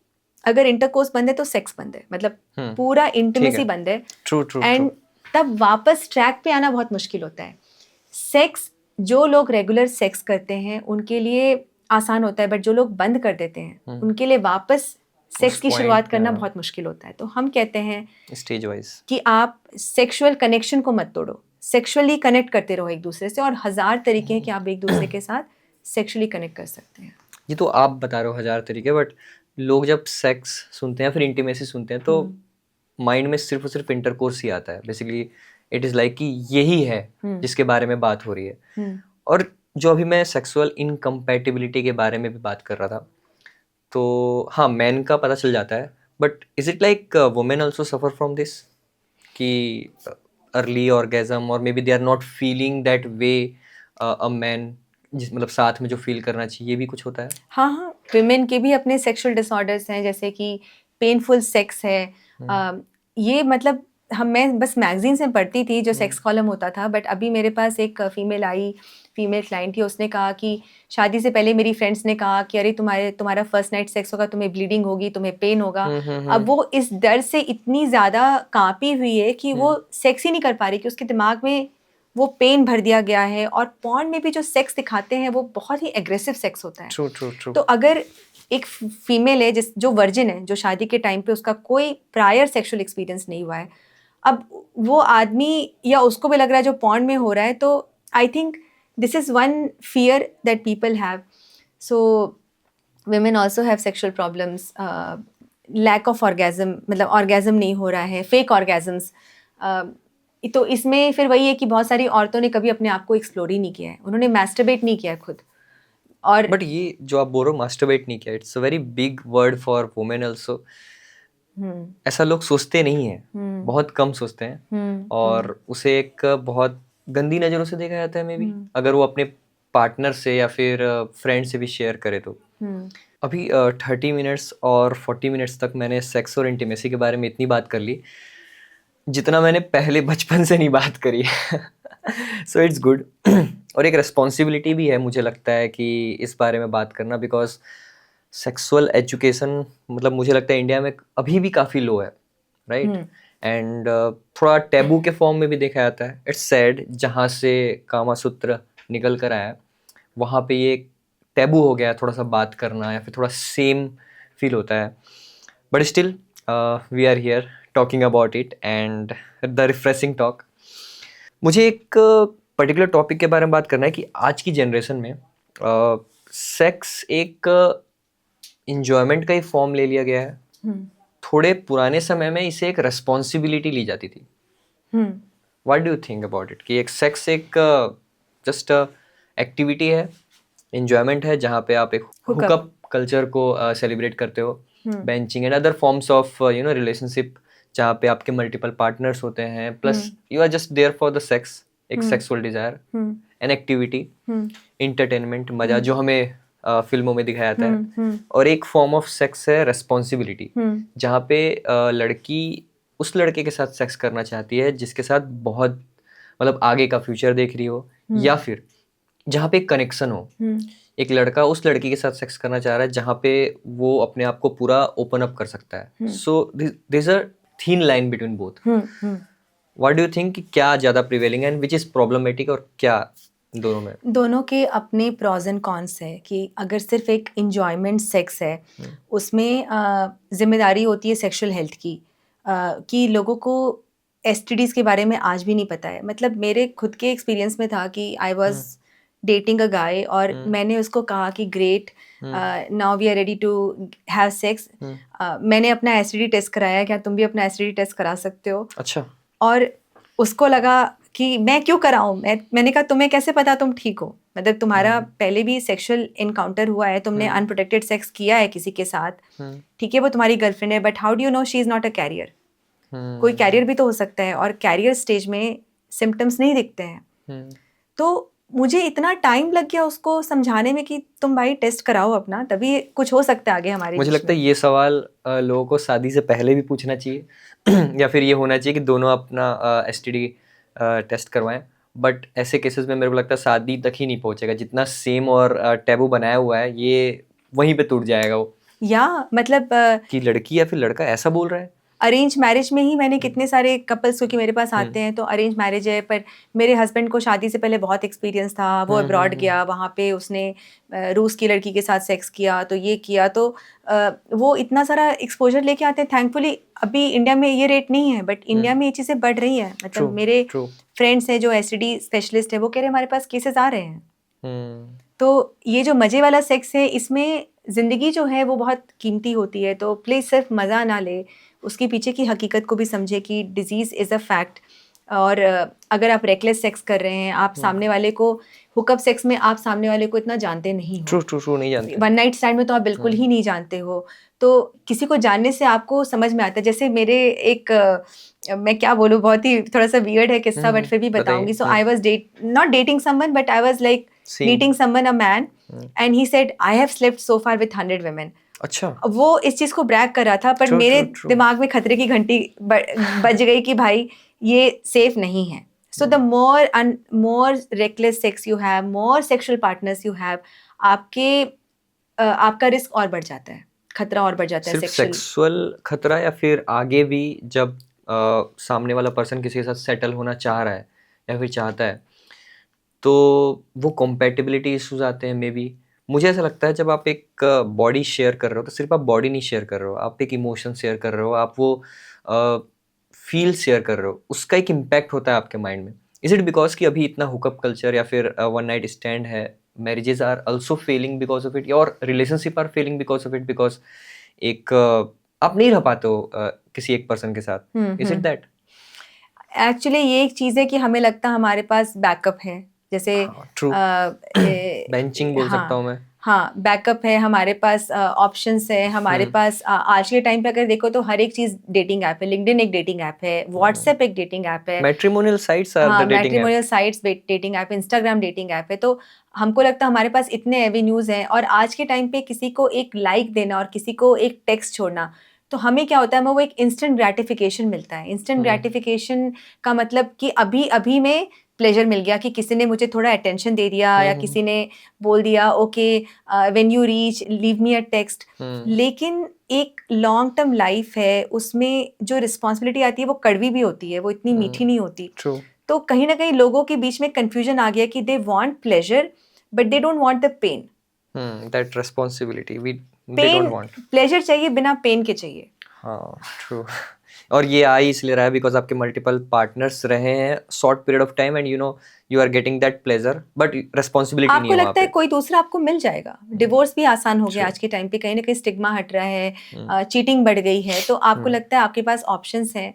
अगर इंटरकोर्स बंद है तो सेक्स बंद है, मतलब पूरा इंटीमेसी बंद है, एंड तब वापस ट्रैक पे आना बहुत मुश्किल होता है। सेक्स, जो लोग रेगुलर सेक्स करते हैं उनके लिए आसान होता है, बट जो लोग बंद कर देते हैं उनके लिए वापस सेक्स की शुरुआत करना बहुत मुश्किल होता है। तो हम कहते हैं स्टेज वाइज कि आप सेक्सुअल कनेक्शन को मत तोड़ो, सेक्सुअली कनेक्ट करते रहो एक दूसरे से, और 1000 तरीके हैं कि आप एक दूसरे के साथ सेक्सुअली कनेक्ट कर सकते हैं। ये तो आप बता रहे हो 1000 तरीके, बट लोग जब सेक्स सुनते हैं, फिर इंटीमेसी सुनते हैं, तो माइंड में सिर्फ और सिर्फ इंटरकोर्स ही आता है। बेसिकली इट इज़ लाइक कि यही है जिसके बारे में बात हो रही है। और जो अभी मैं सेक्सुअल इनकम्पैटिबिलिटी के बारे में भी बात कर रहा था, तो हाँ, मैन का पता चल जाता है, but is it like women also suffer from this, कि अर्ली ऑर्गेजम, और maybe they are not feeling that way a man, जिस मतलब साथ में जो फील करना चाहिए, ये भी कुछ होता है? हाँ हाँ, विमेन के भी अपने सेक्सुअल डिसऑर्डर्स हैं, जैसे कि पेनफुल सेक्स है। ये मतलब मैं बस मैगजीन्स में पढ़ती थी जो सेक्स कॉलम होता था, बट अभी मेरे पास एक फीमेल क्लाइंट थी, उसने कहा कि शादी से पहले मेरी फ्रेंड्स ने कहा कि अरे तुम्हारा फर्स्ट नाइट सेक्स होगा, तुम्हें ब्लीडिंग होगी, तुम्हें पेन होगा। अब वो इस डर से इतनी ज़्यादा कांपी हुई है कि वो सेक्स ही नहीं कर पा रही, कि उसके दिमाग में वो पेन भर दिया गया है। और पॉर्न में भी जो सेक्स दिखाते हैं वो बहुत ही एग्रेसिव सेक्स होता है। ट्रू। तो अगर एक फीमेल है जो वर्जिन है, जो शादी के टाइम पे उसका कोई प्रायर सेक्सुअल एक्सपीरियंस नहीं हुआ है, अब वो आदमी या उसको भी लग रहा है जो पॉर्न में हो रहा है, तो आई think this is one fear that people have. So women also have sexual problems, lack of orgasm, मतलब orgasm नहीं हो रहा है, fake orgasms। तो इसमें फिर वही है कि बहुत सारी औरतों ने कभी अपने आप को एक्सप्लोर ही नहीं किया है, उन्होंने मैस्टरबेट नहीं किया है खुद। और बट ये जो आप बोल रहे हो मास्टरबेट नहीं किया, it's a very big word for women also. ऐसा लोग सोचते नहीं हैं, बहुत कम सोचते हैं, और उसे एक बहुत गंदी नज़रों से देखा जाता है। मे बी अगर वो अपने पार्टनर से या फिर फ्रेंड से भी शेयर करे तो। अभी 30 मिनट्स और 40 मिनट्स तक मैंने सेक्स और इंटीमेसी के बारे में इतनी बात कर ली जितना मैंने पहले बचपन से नहीं बात करी है। So it's good. और एक रिस्पॉन्सिबिलिटी भी है मुझे लगता है कि इस बारे में बात करना, बिकॉज सेक्सुअल एजुकेशन मतलब मुझे लगता है इंडिया में अभी भी काफ़ी लो है, राइट? एंड थोड़ा टैबू के फॉर्म में भी देखा जाता है। इट्स सैड, जहाँ से कामा सूत्र निकल कर आया वहाँ पे ये टैबू हो गया थोड़ा सा बात करना, या फिर थोड़ा सेम फील होता है। But still we are here talking about it and the refreshing talk. मुझे एक पर्टिकुलर टॉपिक के बारे में बात करना है कि आज की जनरेशन में सेक्स एक इंजॉयमेंट का ही फॉर्म ले लिया गया है। थोड़े पुराने समय में इसे एक रेस्पॉन्सिबिलिटी ली जाती थी। What do you think about it कि एक सेक्स एक जस्ट एक्टिविटी है, इंजॉयमेंट है, जहाँ पे आप एक हुकअप कल्चर को सेलिब्रेट करते हो, benching and other forms of relationship जहाँ पे आपके मल्टीपल पार्टनर्स होते हैं, plus you are just there for the sex, एक sexual desire, an activity, entertainment, मजा जो हमें फिल्मों में दिखाया जाता है। और एक फॉर्म ऑफ सेक्स है रेस्पॉन्सिबिलिटी, जहाँ पे लड़की उस लड़के के साथ सेक्स करना चाहती है जिसके साथ बहुत मतलब आगे का फ्यूचर देख रही हो, या फिर जहाँ पे एक कनेक्शन हो। एक लड़का उस लड़की के साथ सेक्स करना चाह रहा है जहाँ पे वो अपने आप को पूरा ओपन अप कर सकता है। So there is a thin line between both. What do you think कि क्या ज़्यादा प्रिवेलिंग है, विच इज़ प्रॉब्लमेटिक, और क्या दोनों में? दोनों के अपने प्रॉज एंड कॉन्स है कि अगर सिर्फ एक इंजॉयमेंट सेक्स है, उसमें जिम्मेदारी होती है सेक्सुअल हेल्थ की, कि लोगों को एसटीडीज के बारे में आज भी नहीं पता है। मतलब मेरे खुद के एक्सपीरियंस में था कि आई वाज डेटिंग अ गाय और मैंने उसको कहा कि great, now we are ready to have sex. मैंने अपना एसटीडी टेस्ट कराया, क्या तुम भी अपना एसटीडी टेस्ट करा सकते हो? अच्छा। और उसको लगा कि मैं क्यों कराऊं, मैंने कहा तुम्हें कैसे पता तुम ठीक हो? मतलब तुम्हारा पहले भी सेक्सुअल इनकाउंटर हुआ है, तुमने अनप्रोटेक्टेड सेक्स किया है किसी के साथ, ठीक है वो तुम्हारी गर्लफ्रेंड है, but how do you know she is not a carrier? कोई कैरियर भी तो हो सकता है, और कैरियर स्टेज में सिम्टम्स नहीं दिखते हैं। तो मुझे इतना टाइम लग गया उसको समझाने में कि तुम भाई टेस्ट कराओ अपना, तभी कुछ हो सकता है आगे हमारे। मुझे लगता है ये सवाल लोगों को शादी से पहले भी पूछना चाहिए या फिर ये होना चाहिए कि दोनों अपना एसटीडी टेस्ट करवाएं। बट ऐसे केसेस में मेरे को लगता है शादी तक ही नहीं पहुंचेगा, जितना सेम और टैबू बनाया हुआ है ये वहीं पे टूट जाएगा वो। या मतलब कि लड़की या फिर लड़का ऐसा बोल रहा है। अरेंज मैरिज में ही मैंने कितने सारे कपल्स क्योंकि मेरे पास आते हैं, तो अरेंज मैरिज है, पर मेरे हस्बैंड को शादी से पहले बहुत एक्सपीरियंस था, वो अब्रॉड गया, वहाँ पे उसने रूस की लड़की के साथ सेक्स किया, तो ये किया, तो वो इतना सारा एक्सपोजर लेके आते हैं। थैंकफुली अभी इंडिया में ये रेट नहीं है, बट इंडिया में ये चीज़ें बढ़ रही है। मतलब मेरे फ्रेंड्स हैं जो एसटीडी स्पेशलिस्ट है, वो कह रहे हैं हमारे पास केसेस आ रहे हैं। तो ये जो मज़े वाला सेक्स है, इसमें ज़िंदगी जो है वो बहुत कीमती होती है, तो प्लीज़ सिर्फ मज़ा ना ले, उसके पीछे की हकीकत को भी समझे कि डिजीज़ इज़ अ फैक्ट। और अगर आप रेकलेस सेक्स कर रहे हैं, आप सामने वाले को हुकअप सेक्स में आप सामने वाले को इतना जानते नहीं हो। ट्रू नहीं जानते। वन नाइट स्टैंड में तो आप बिल्कुल ही नहीं जानते हो, तो किसी को जानने से आपको समझ में आता है। जैसे मेरे एक मैं क्या बोलूँ, बहुत ही थोड़ा सा वियर्ड है किस्सा, बट फिर भी बताऊंगी। So I was not dating someone, but I was like meeting someone, a man, and he said I have slept so far with 100 women. अच्छा। वो इस चीज को ब्रैग कर रहा था, पर मेरे दिमाग में खतरे की घंटी बज गई कि भाई ये सेफ नहीं है। So the more reckless sex you have, more sexual partners you have, आपका रिस्क और बढ़ जाता है, खतरा और बढ़ जाता है। सिर्फ सेक्सुअल खतरा, या फिर आगे भी जब सामने वाला पर्सन किसी के साथ सेटल होना चाह रहा है या फिर चाहता है, तो वो कॉम्पैटिबिलिटी इश्यूज आते हैं। मे बी मुझे ऐसा लगता है जब आप एक बॉडी शेयर कर रहे हो, तो सिर्फ आप बॉडी नहीं शेयर कर रहे हो, आप एक इमोशन शेयर कर रहे हो, आप वो फील शेयर कर रहे हो, उसका एक इम्पैक्ट होता है आपके माइंड में। इज इट बिकॉज कि अभी इतना हुकअप कल्चर या फिर वन नाइट स्टैंड है, marriages are also failing because of it, और relationship are failing because of it, because एक आप नहीं रह पाते हो किसी एक पर्सन के साथ। Is it that? एक्चुअली ये एक चीज़ है कि हमें लगता है हमारे पास बैकअप है, जैसे बेंचिंग बोल सकता हूँ मैं। हाँ, बैकअप है, हमारे पास ऑप्शंस है, हमारे पास आज के टाइम पे अगर देखो तो हर एक चीज़ डेटिंग ऐप है। लिंक्डइन एक डेटिंग ऐप है, व्हाट्सएप एक डेटिंग ऐप है, matrimonial sites are the dating app, matrimonial sites dating app, Instagram dating app है। तो हमको लगता है हमारे पास इतने एवेन्यूज़ हैं, और आज के टाइम पे किसी को एक लाइक देना और किसी को एक टेक्स्ट छोड़ना, तो हमें क्या होता है, हमें वो एक इंस्टेंट ग्रेटिफिकेशन मिलता है। इंस्टेंट ग्रेटिफिकेशन का मतलब कि अभी अभी में प्लेजर मिल गया कि किसी ने मुझे थोड़ा अटेंशन दे दिया या किसी ने बोल दिया okay when you reach leave me a text, लेकिन एक लॉन्ग टर्म लाइफ है, उसमें जो रिस्पॉन्सिबिलिटी आती है वो कड़वी भी होती है, वो इतनी मीठी नहीं होती। तो कहीं ना कहीं लोगों के बीच में कंफ्यूजन आ गया कि they want pleasure but they don't want the pain. That responsibility we they pain, don't want. Pleasure चाहिए बिना पेन के चाहिए। हाँ ट्रू। और ये आ ही इसलिए रहा है बिकॉज आपके मल्टीपल पार्टनर्स रहे हैं short period of time and you know you are getting that pleasure but responsibility नहीं आपको है वहाँ लगता है पे। कोई दूसरा आपको मिल जाएगा, डिवोर्स भी आसान हो गया आज के टाइम पे, कहीं ना कहीं स्टिग्मा हट रहा है, चीटिंग बढ़ गई है, तो आपको लगता है आपके पास ऑप्शंस हैं,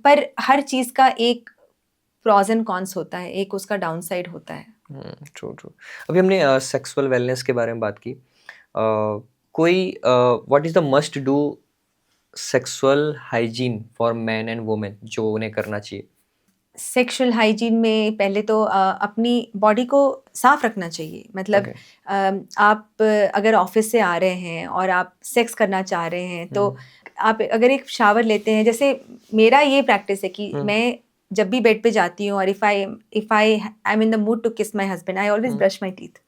पर हर चीज का एक प्रॉज एंड कॉन्स होता है, एक उसका डाउन साइड होता है। True true. अभी हमने सेक्सुअल वेलनेस के बारे में बात की, कोई what is the must do sexual hygiene for man and women जो उन्हें करना चाहिए? सेक्सुअल हाइजीन में पहले तो अपनी बॉडी को साफ रखना चाहिए, मतलब आप अगर ऑफिस से आ रहे हैं और आप सेक्स करना चाह रहे हैं तो आप अगर एक शावर लेते हैं, जैसे मेरा ये प्रैक्टिस है कि मैं जब भी बेड पे जाती हूँ और if I am in the mood to kiss my husband, I always brush my teeth,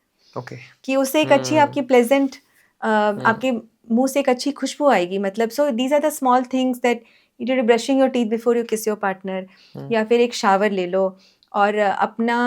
कि उससे एक अच्छी आपकी प्लेजेंट आपके मुंह से एक अच्छी खुशबू आएगी, मतलब so these are the small things that you do, brushing your teeth before you kiss your partner, या फिर एक शावर ले लो और अपना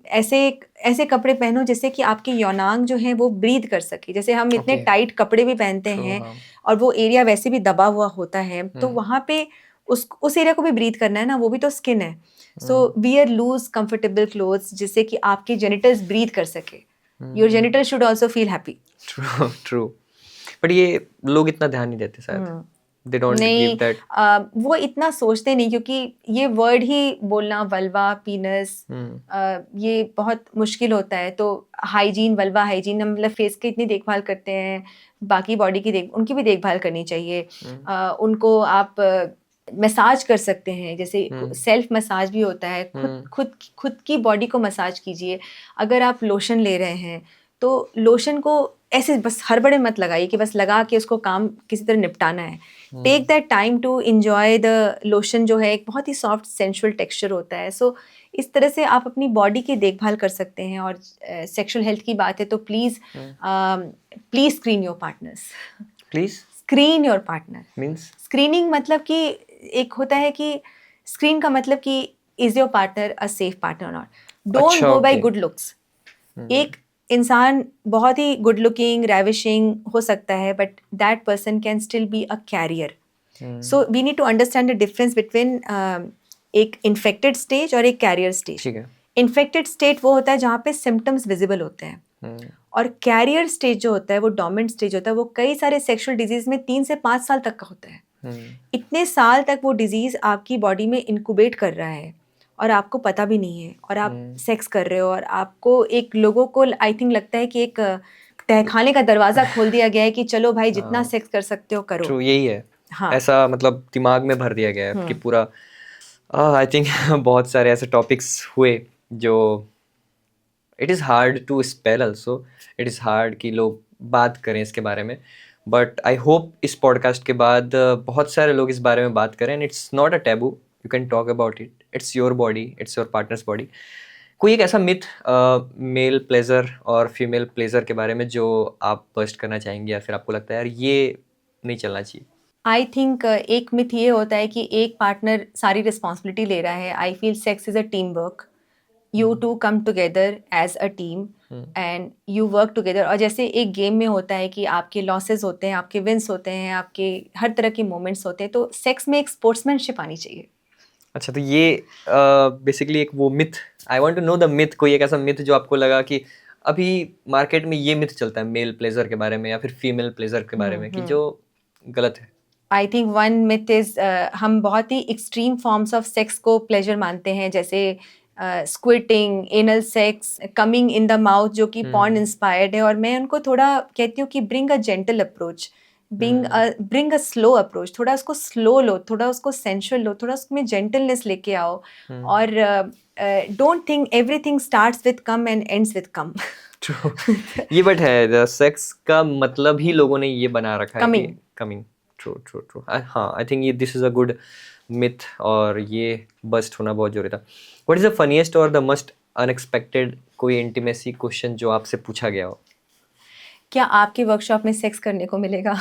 ऐसे कपड़े पहनो जिससे कि आपके यौनांग जो हैं वो ब्रीथ कर सके। जैसे हम इतने टाइट कपड़े भी पहनते हैं और वो एरिया वैसे भी दबा हुआ होता है, तो वहाँ पे उस एरिया को भी ब्रीथ करना है ना, वो भी तो स्किन है। सो वियर लूज कंफर्टेबल क्लोथ्स जिससे कि आपके जेनिटल्स ब्रीथ कर सके, your genital should also feel happy. True true. But ये लोग इतना ध्यान नहीं देते शायद, they don't नहीं, give that. वो इतना सोचते नहीं, क्योंकि ये वर्ड ही बोलना वल्वा पीनस ये बहुत मुश्किल होता है। तो हाइजीन, वल्वा हाइजीन, हम मतलब फेस की इतनी देखभाल करते हैं, बाकी बॉडी की उनकी भी देखभाल करनी चाहिए। उनको आप मसाज कर सकते हैं, जैसे सेल्फ मसाज भी होता है, खुद की बॉडी को मसाज कीजिए। अगर आप लोशन ले रहे हैं तो लोशन को ऐसे बस हड़बड़े मत लगाइए कि बस लगा के उसको काम किसी तरह निपटाना है। Take that time to enjoy the lotion, जो है एक बहुत ही सॉफ्ट सेंसुअल टेक्सचर होता है। सो इस तरह से आप अपनी बॉडी की देखभाल कर सकते हैं। और सेक्सुअल हेल्थ की बात है तो please screen your partners. Please screen your partner means, screening मतलब कि एक होता है कि स्क्रीन का मतलब कि is your partner a safe partner और not, don't go by good looks. एक इंसान बहुत ही गुड लुकिंग रेविशिंग हो सकता है but that person can still be a carrier. So we need to understand the difference between एक infected stage और एक कैरियर स्टेज। इन्फेक्टेड स्टेट वो होता है जहाँ पे सिम्टम्स विजिबल होते हैं, और कैरियर स्टेज जो होता है वो डोमिनेंट स्टेज होता है, वो कई सारे सेक्सुअल डिजीज में 3 से 5 साल तक का होता है। इतने साल तक वो डिजीज आपकी बॉडी में इंक्यूबेट कर रहा है और आपको पता भी नहीं है, और आप सेक्स कर रहे हो और आपको एक लोगों को आई थिंक लगता है कि एक तहखाने का दरवाजा खोल दिया गया है कि चलो भाई जितना सेक्स कर सकते हो करो। ट्रू, यही है। हाँ, ऐसा मतलब दिमाग में भर दिया गया है कि पूरा आई थिंक बहुत सारे ऐसे टॉपिक्स हुए जो it is hard to spell also, it is hard कि लोग बात करें इसके बारे में। बट आई होप इस पॉडकास्ट के बाद बहुत सारे लोग इस बारे में बात करें and it's not a taboo, you can talk about it, it's your body, it's your partners body. कोई एक ऐसा मिथ मेल प्लेजर और फीमेल प्लेजर के बारे में जो आप बस्ट करना चाहेंगे या फिर आपको लगता है यार ये नहीं चलना चाहिए? आई थिंक एक मिथ ये होता है कि एक पार्टनर सारी रिस्पॉन्सिबिलिटी ले रहा है। I feel sex is a team work, you two come together as a team and you work together. और जैसे एक गेम में होता है कि आपके लॉसेस होते हैं, आपके विंस होते हैं, आपके हर तरह के मोमेंट्स होते हैं, तो सेक्स में एक स्पोर्ट्समैनशिप आनी चाहिए। अच्छा, तो ये बेसिकली एक वो myth, I want to know the myth, कोई एक ऐसा मिथ जो आपको लगा कि अभी मार्केट में ये मिथ चलता है मेल प्लेजर के बारे में या फिर फीमेल प्लेजर के बारे में कि जो गलत है? I think one myth is हम बहुत ही एक्सट्रीम फॉर्म्स ऑफ सेक्स को प्लेजर मानते हैं, जैसे squirting, anal sex, coming in the mouth, जो कि पॉर्न इंस्पायर्ड है। और मैं उनको थोड़ा कहती हूँ कि bring a gentle approach, bring a slow approach, थोड़ा उसको स्लो लो, थोड़ा उसको सेंशुअल लो, थोड़ा उसमें जेंटलनेस लेके आओ। और don't think everything starts with cum and ends with cum. ये बट है, सेक्स का मतलब ही लोगों ने ये बना रखा है कमिंग। कमिंग। ट्रू हाँ, आई थिंक ये this is a good myth और ये बस्ट होना बहुत जरूरी था. व्हाट इज़ द फनीएस्ट और द मोस्ट अनएक्सपेक्टेड कोई इंटीमेसी क्वेश्चन जो आपसे पूछा गया हो? क्या आपके वर्कशॉप में सेक्स करने को मिलेगा?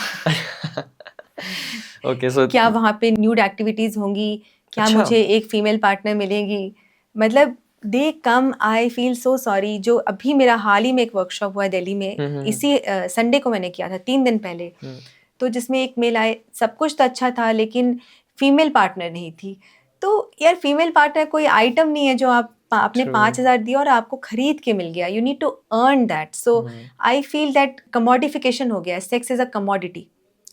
ओके सो क्या वहाँ पे न्यूड एक्टिविटीज़ होंगी? क्या अच्छा. मुझे एक फीमेल पार्टनर मिलेगी? मतलब दे कम, आई फील सो सॉरी. जो अभी मेरा हाल ही में एक वर्कशॉप हुआ है दिल्ली में, इसी संडे को मैंने किया था, 3 दिन पहले. तो जिसमें एक मेल आए, सब कुछ तो अच्छा था लेकिन फीमेल पार्टनर नहीं थी. तो यार फीमेल पार्टनर कोई आइटम नहीं है जो आप आपने True. 5,000 दिया और आपको खरीद के मिल गया. You need to earn that. So I feel that commodification हो गया है. Sex is a commodity.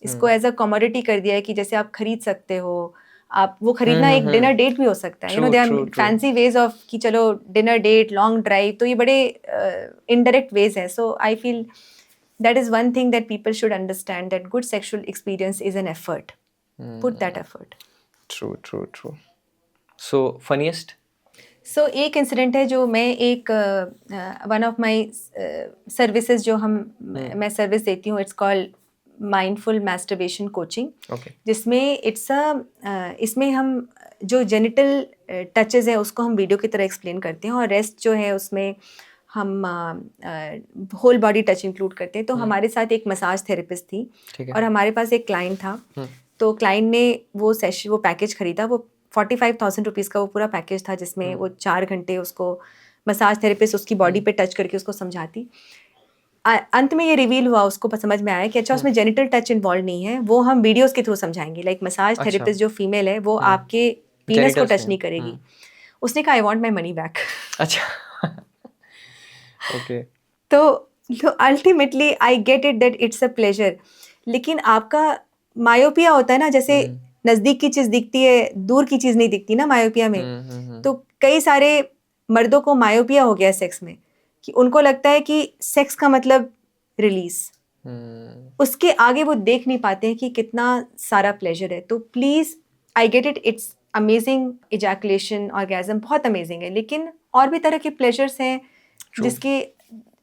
इसको एज अ कमोडिटी कर दिया है कि जैसे आप खरीद सकते हो. आप वो खरीदना एक डिनर डेट भी हो सकता है. You know True, they are true, true. Fancy ways of कि चलो डिनर डेट, लॉन्ग ड्राइव, तो ये बड़े इनडायरेक्ट वेज हैं. So I feel that is one thing that people should understand, that good sexual experience is an effort. Put that effort. True. So funniest? So एक incident है जो मैं एक one of my services जो मैं service देती हूँ, it's called mindful masturbation coaching. Okay. जिसमें इसमें हम जो जेनिटल टचेस है उसको हम वीडियो की तरह एक्सप्लेन करते हैं और रेस्ट जो है उसमें हम होल बॉडी टच इंक्लूड करते हैं. तो हमारे साथ एक मसाज थेरेपिस्ट थी ठीक है. और हमारे पास एक क्लाइंट था. तो क्लाइंट ने वो पैकेज खरीदा. वो 45,000 रुपीज़ का वो पूरा पैकेज था जिसमें वो 4 घंटे उसको मसाज थेरेपिस्ट उसकी बॉडी पे टच करके उसको समझाती. अंत में ये रिवील हुआ, उसको समझ में आया कि अच्छा उसमें जेनिटल टच इन्वॉल्व नहीं है, वो हम वीडियोस के थ्रू समझाएंगे. लाइक मसाज अच्छा. थेरेपिस्ट जो फीमेल है वो आपके पीनस को Genitals टच में. नहीं करेगी. उसने कहा I want my money back. अच्छा. ओके. तो ultimately I get it that it's a pleasure. लेकिन आपका मायोपिया होता है ना, जैसे नज़दीक की चीज़ दिखती है, दूर की चीज़ नहीं दिखती ना मायोपिया में. तो कई सारे मर्दों को मायोपिया हो गया सेक्स में, कि उनको लगता है कि सेक्स का मतलब रिलीज. उसके आगे वो देख नहीं पाते हैं कि कितना सारा प्लेजर है. तो please, I get it, it's amazing. Ejaculation, orgasm बहुत अमेजिंग है, लेकिन और भी तरह के प्लेजर्स हैं जिसकी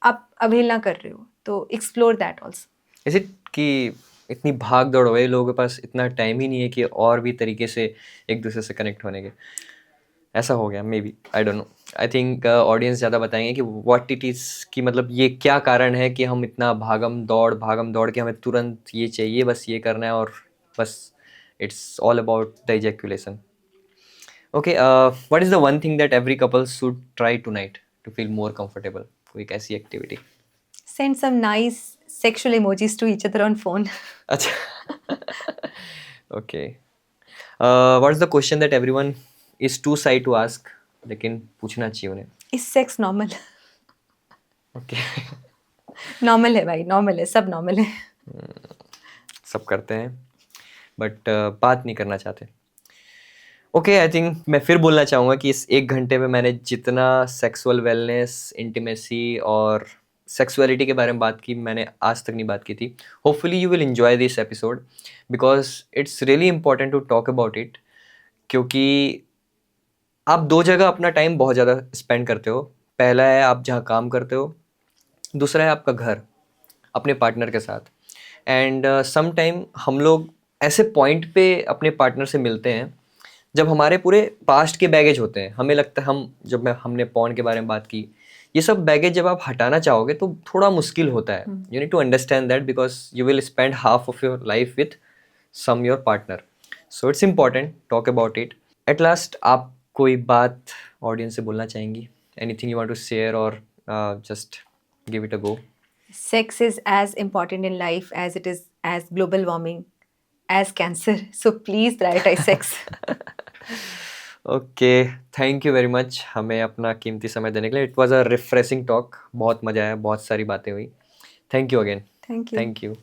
आप अवहेलना कर रहे हो. तो explore that also. Is it कि इतनी भाग दौड़ हो गई, लोगों के पास इतना टाइम ही नहीं है कि और भी तरीके से एक दूसरे से कनेक्ट होने के? ऐसा हो गया may be, I don't know. I think audience ज़्यादा बताएंगे कि व्हाट इट इज़, कि मतलब ये क्या कारण है कि हम इतना भागम दौड़ के हमें तुरंत ये चाहिए, बस ये करना है और बस it's all about the ejaculation. Okay, what is the one thing that every couple should try tonight to feel more comfortable? कोई एक ऐसी activity? Send some nice sexual emojis to each other on phone. अच्छा. Okay. What is the question that everyone is too shy to ask, लेकिन पूछना चाहिए उन्हें? Is sex normal? Okay. Normal है भाई, नॉर्मल है, सब नॉर्मल है. सब करते हैं बट बात नहीं करना चाहते. ओके, आई थिंक मैं फिर बोलना चाहूँगा कि इस 1 घंटे में मैंने जितना सेक्सुअल वेलनेस, इंटीमेसी और सेक्सुअलिटी के बारे में बात की, मैंने आज तक नहीं बात की थी. Hopefully you will enjoy this episode because it's really important to talk about it. क्योंकि आप 2 जगह अपना टाइम बहुत ज़्यादा स्पेंड करते हो. पहला है आप जहाँ काम करते हो, दूसरा है आपका घर अपने पार्टनर के साथ. एंड सम टाइम हम लोग ऐसे पॉइंट पे अपने पार्टनर से मिलते हैं जब हमारे पूरे पास्ट के बैगेज होते हैं. हमें लगता है हमने पॉर्न के बारे में बात की, ये सब बैगेज जब आप हटाना चाहोगे तो थोड़ा मुश्किल होता है. You need to understand that because you will spend half of your life with some your partner. So it's important, talk about it. At last, आप कोई बात ऑडियंस से बोलना चाहेंगी? Anything you want to share और just give it a go? Sex is as important in life as it is as global warming, as cancer. So please prioritize sex. Okay, thank you very much हमें अपना कीमती समय देने के लिए. It was a refreshing talk. बहुत मज़ा आया, बहुत सारी बातें हुई. Thank you again. Thank you. Thank you.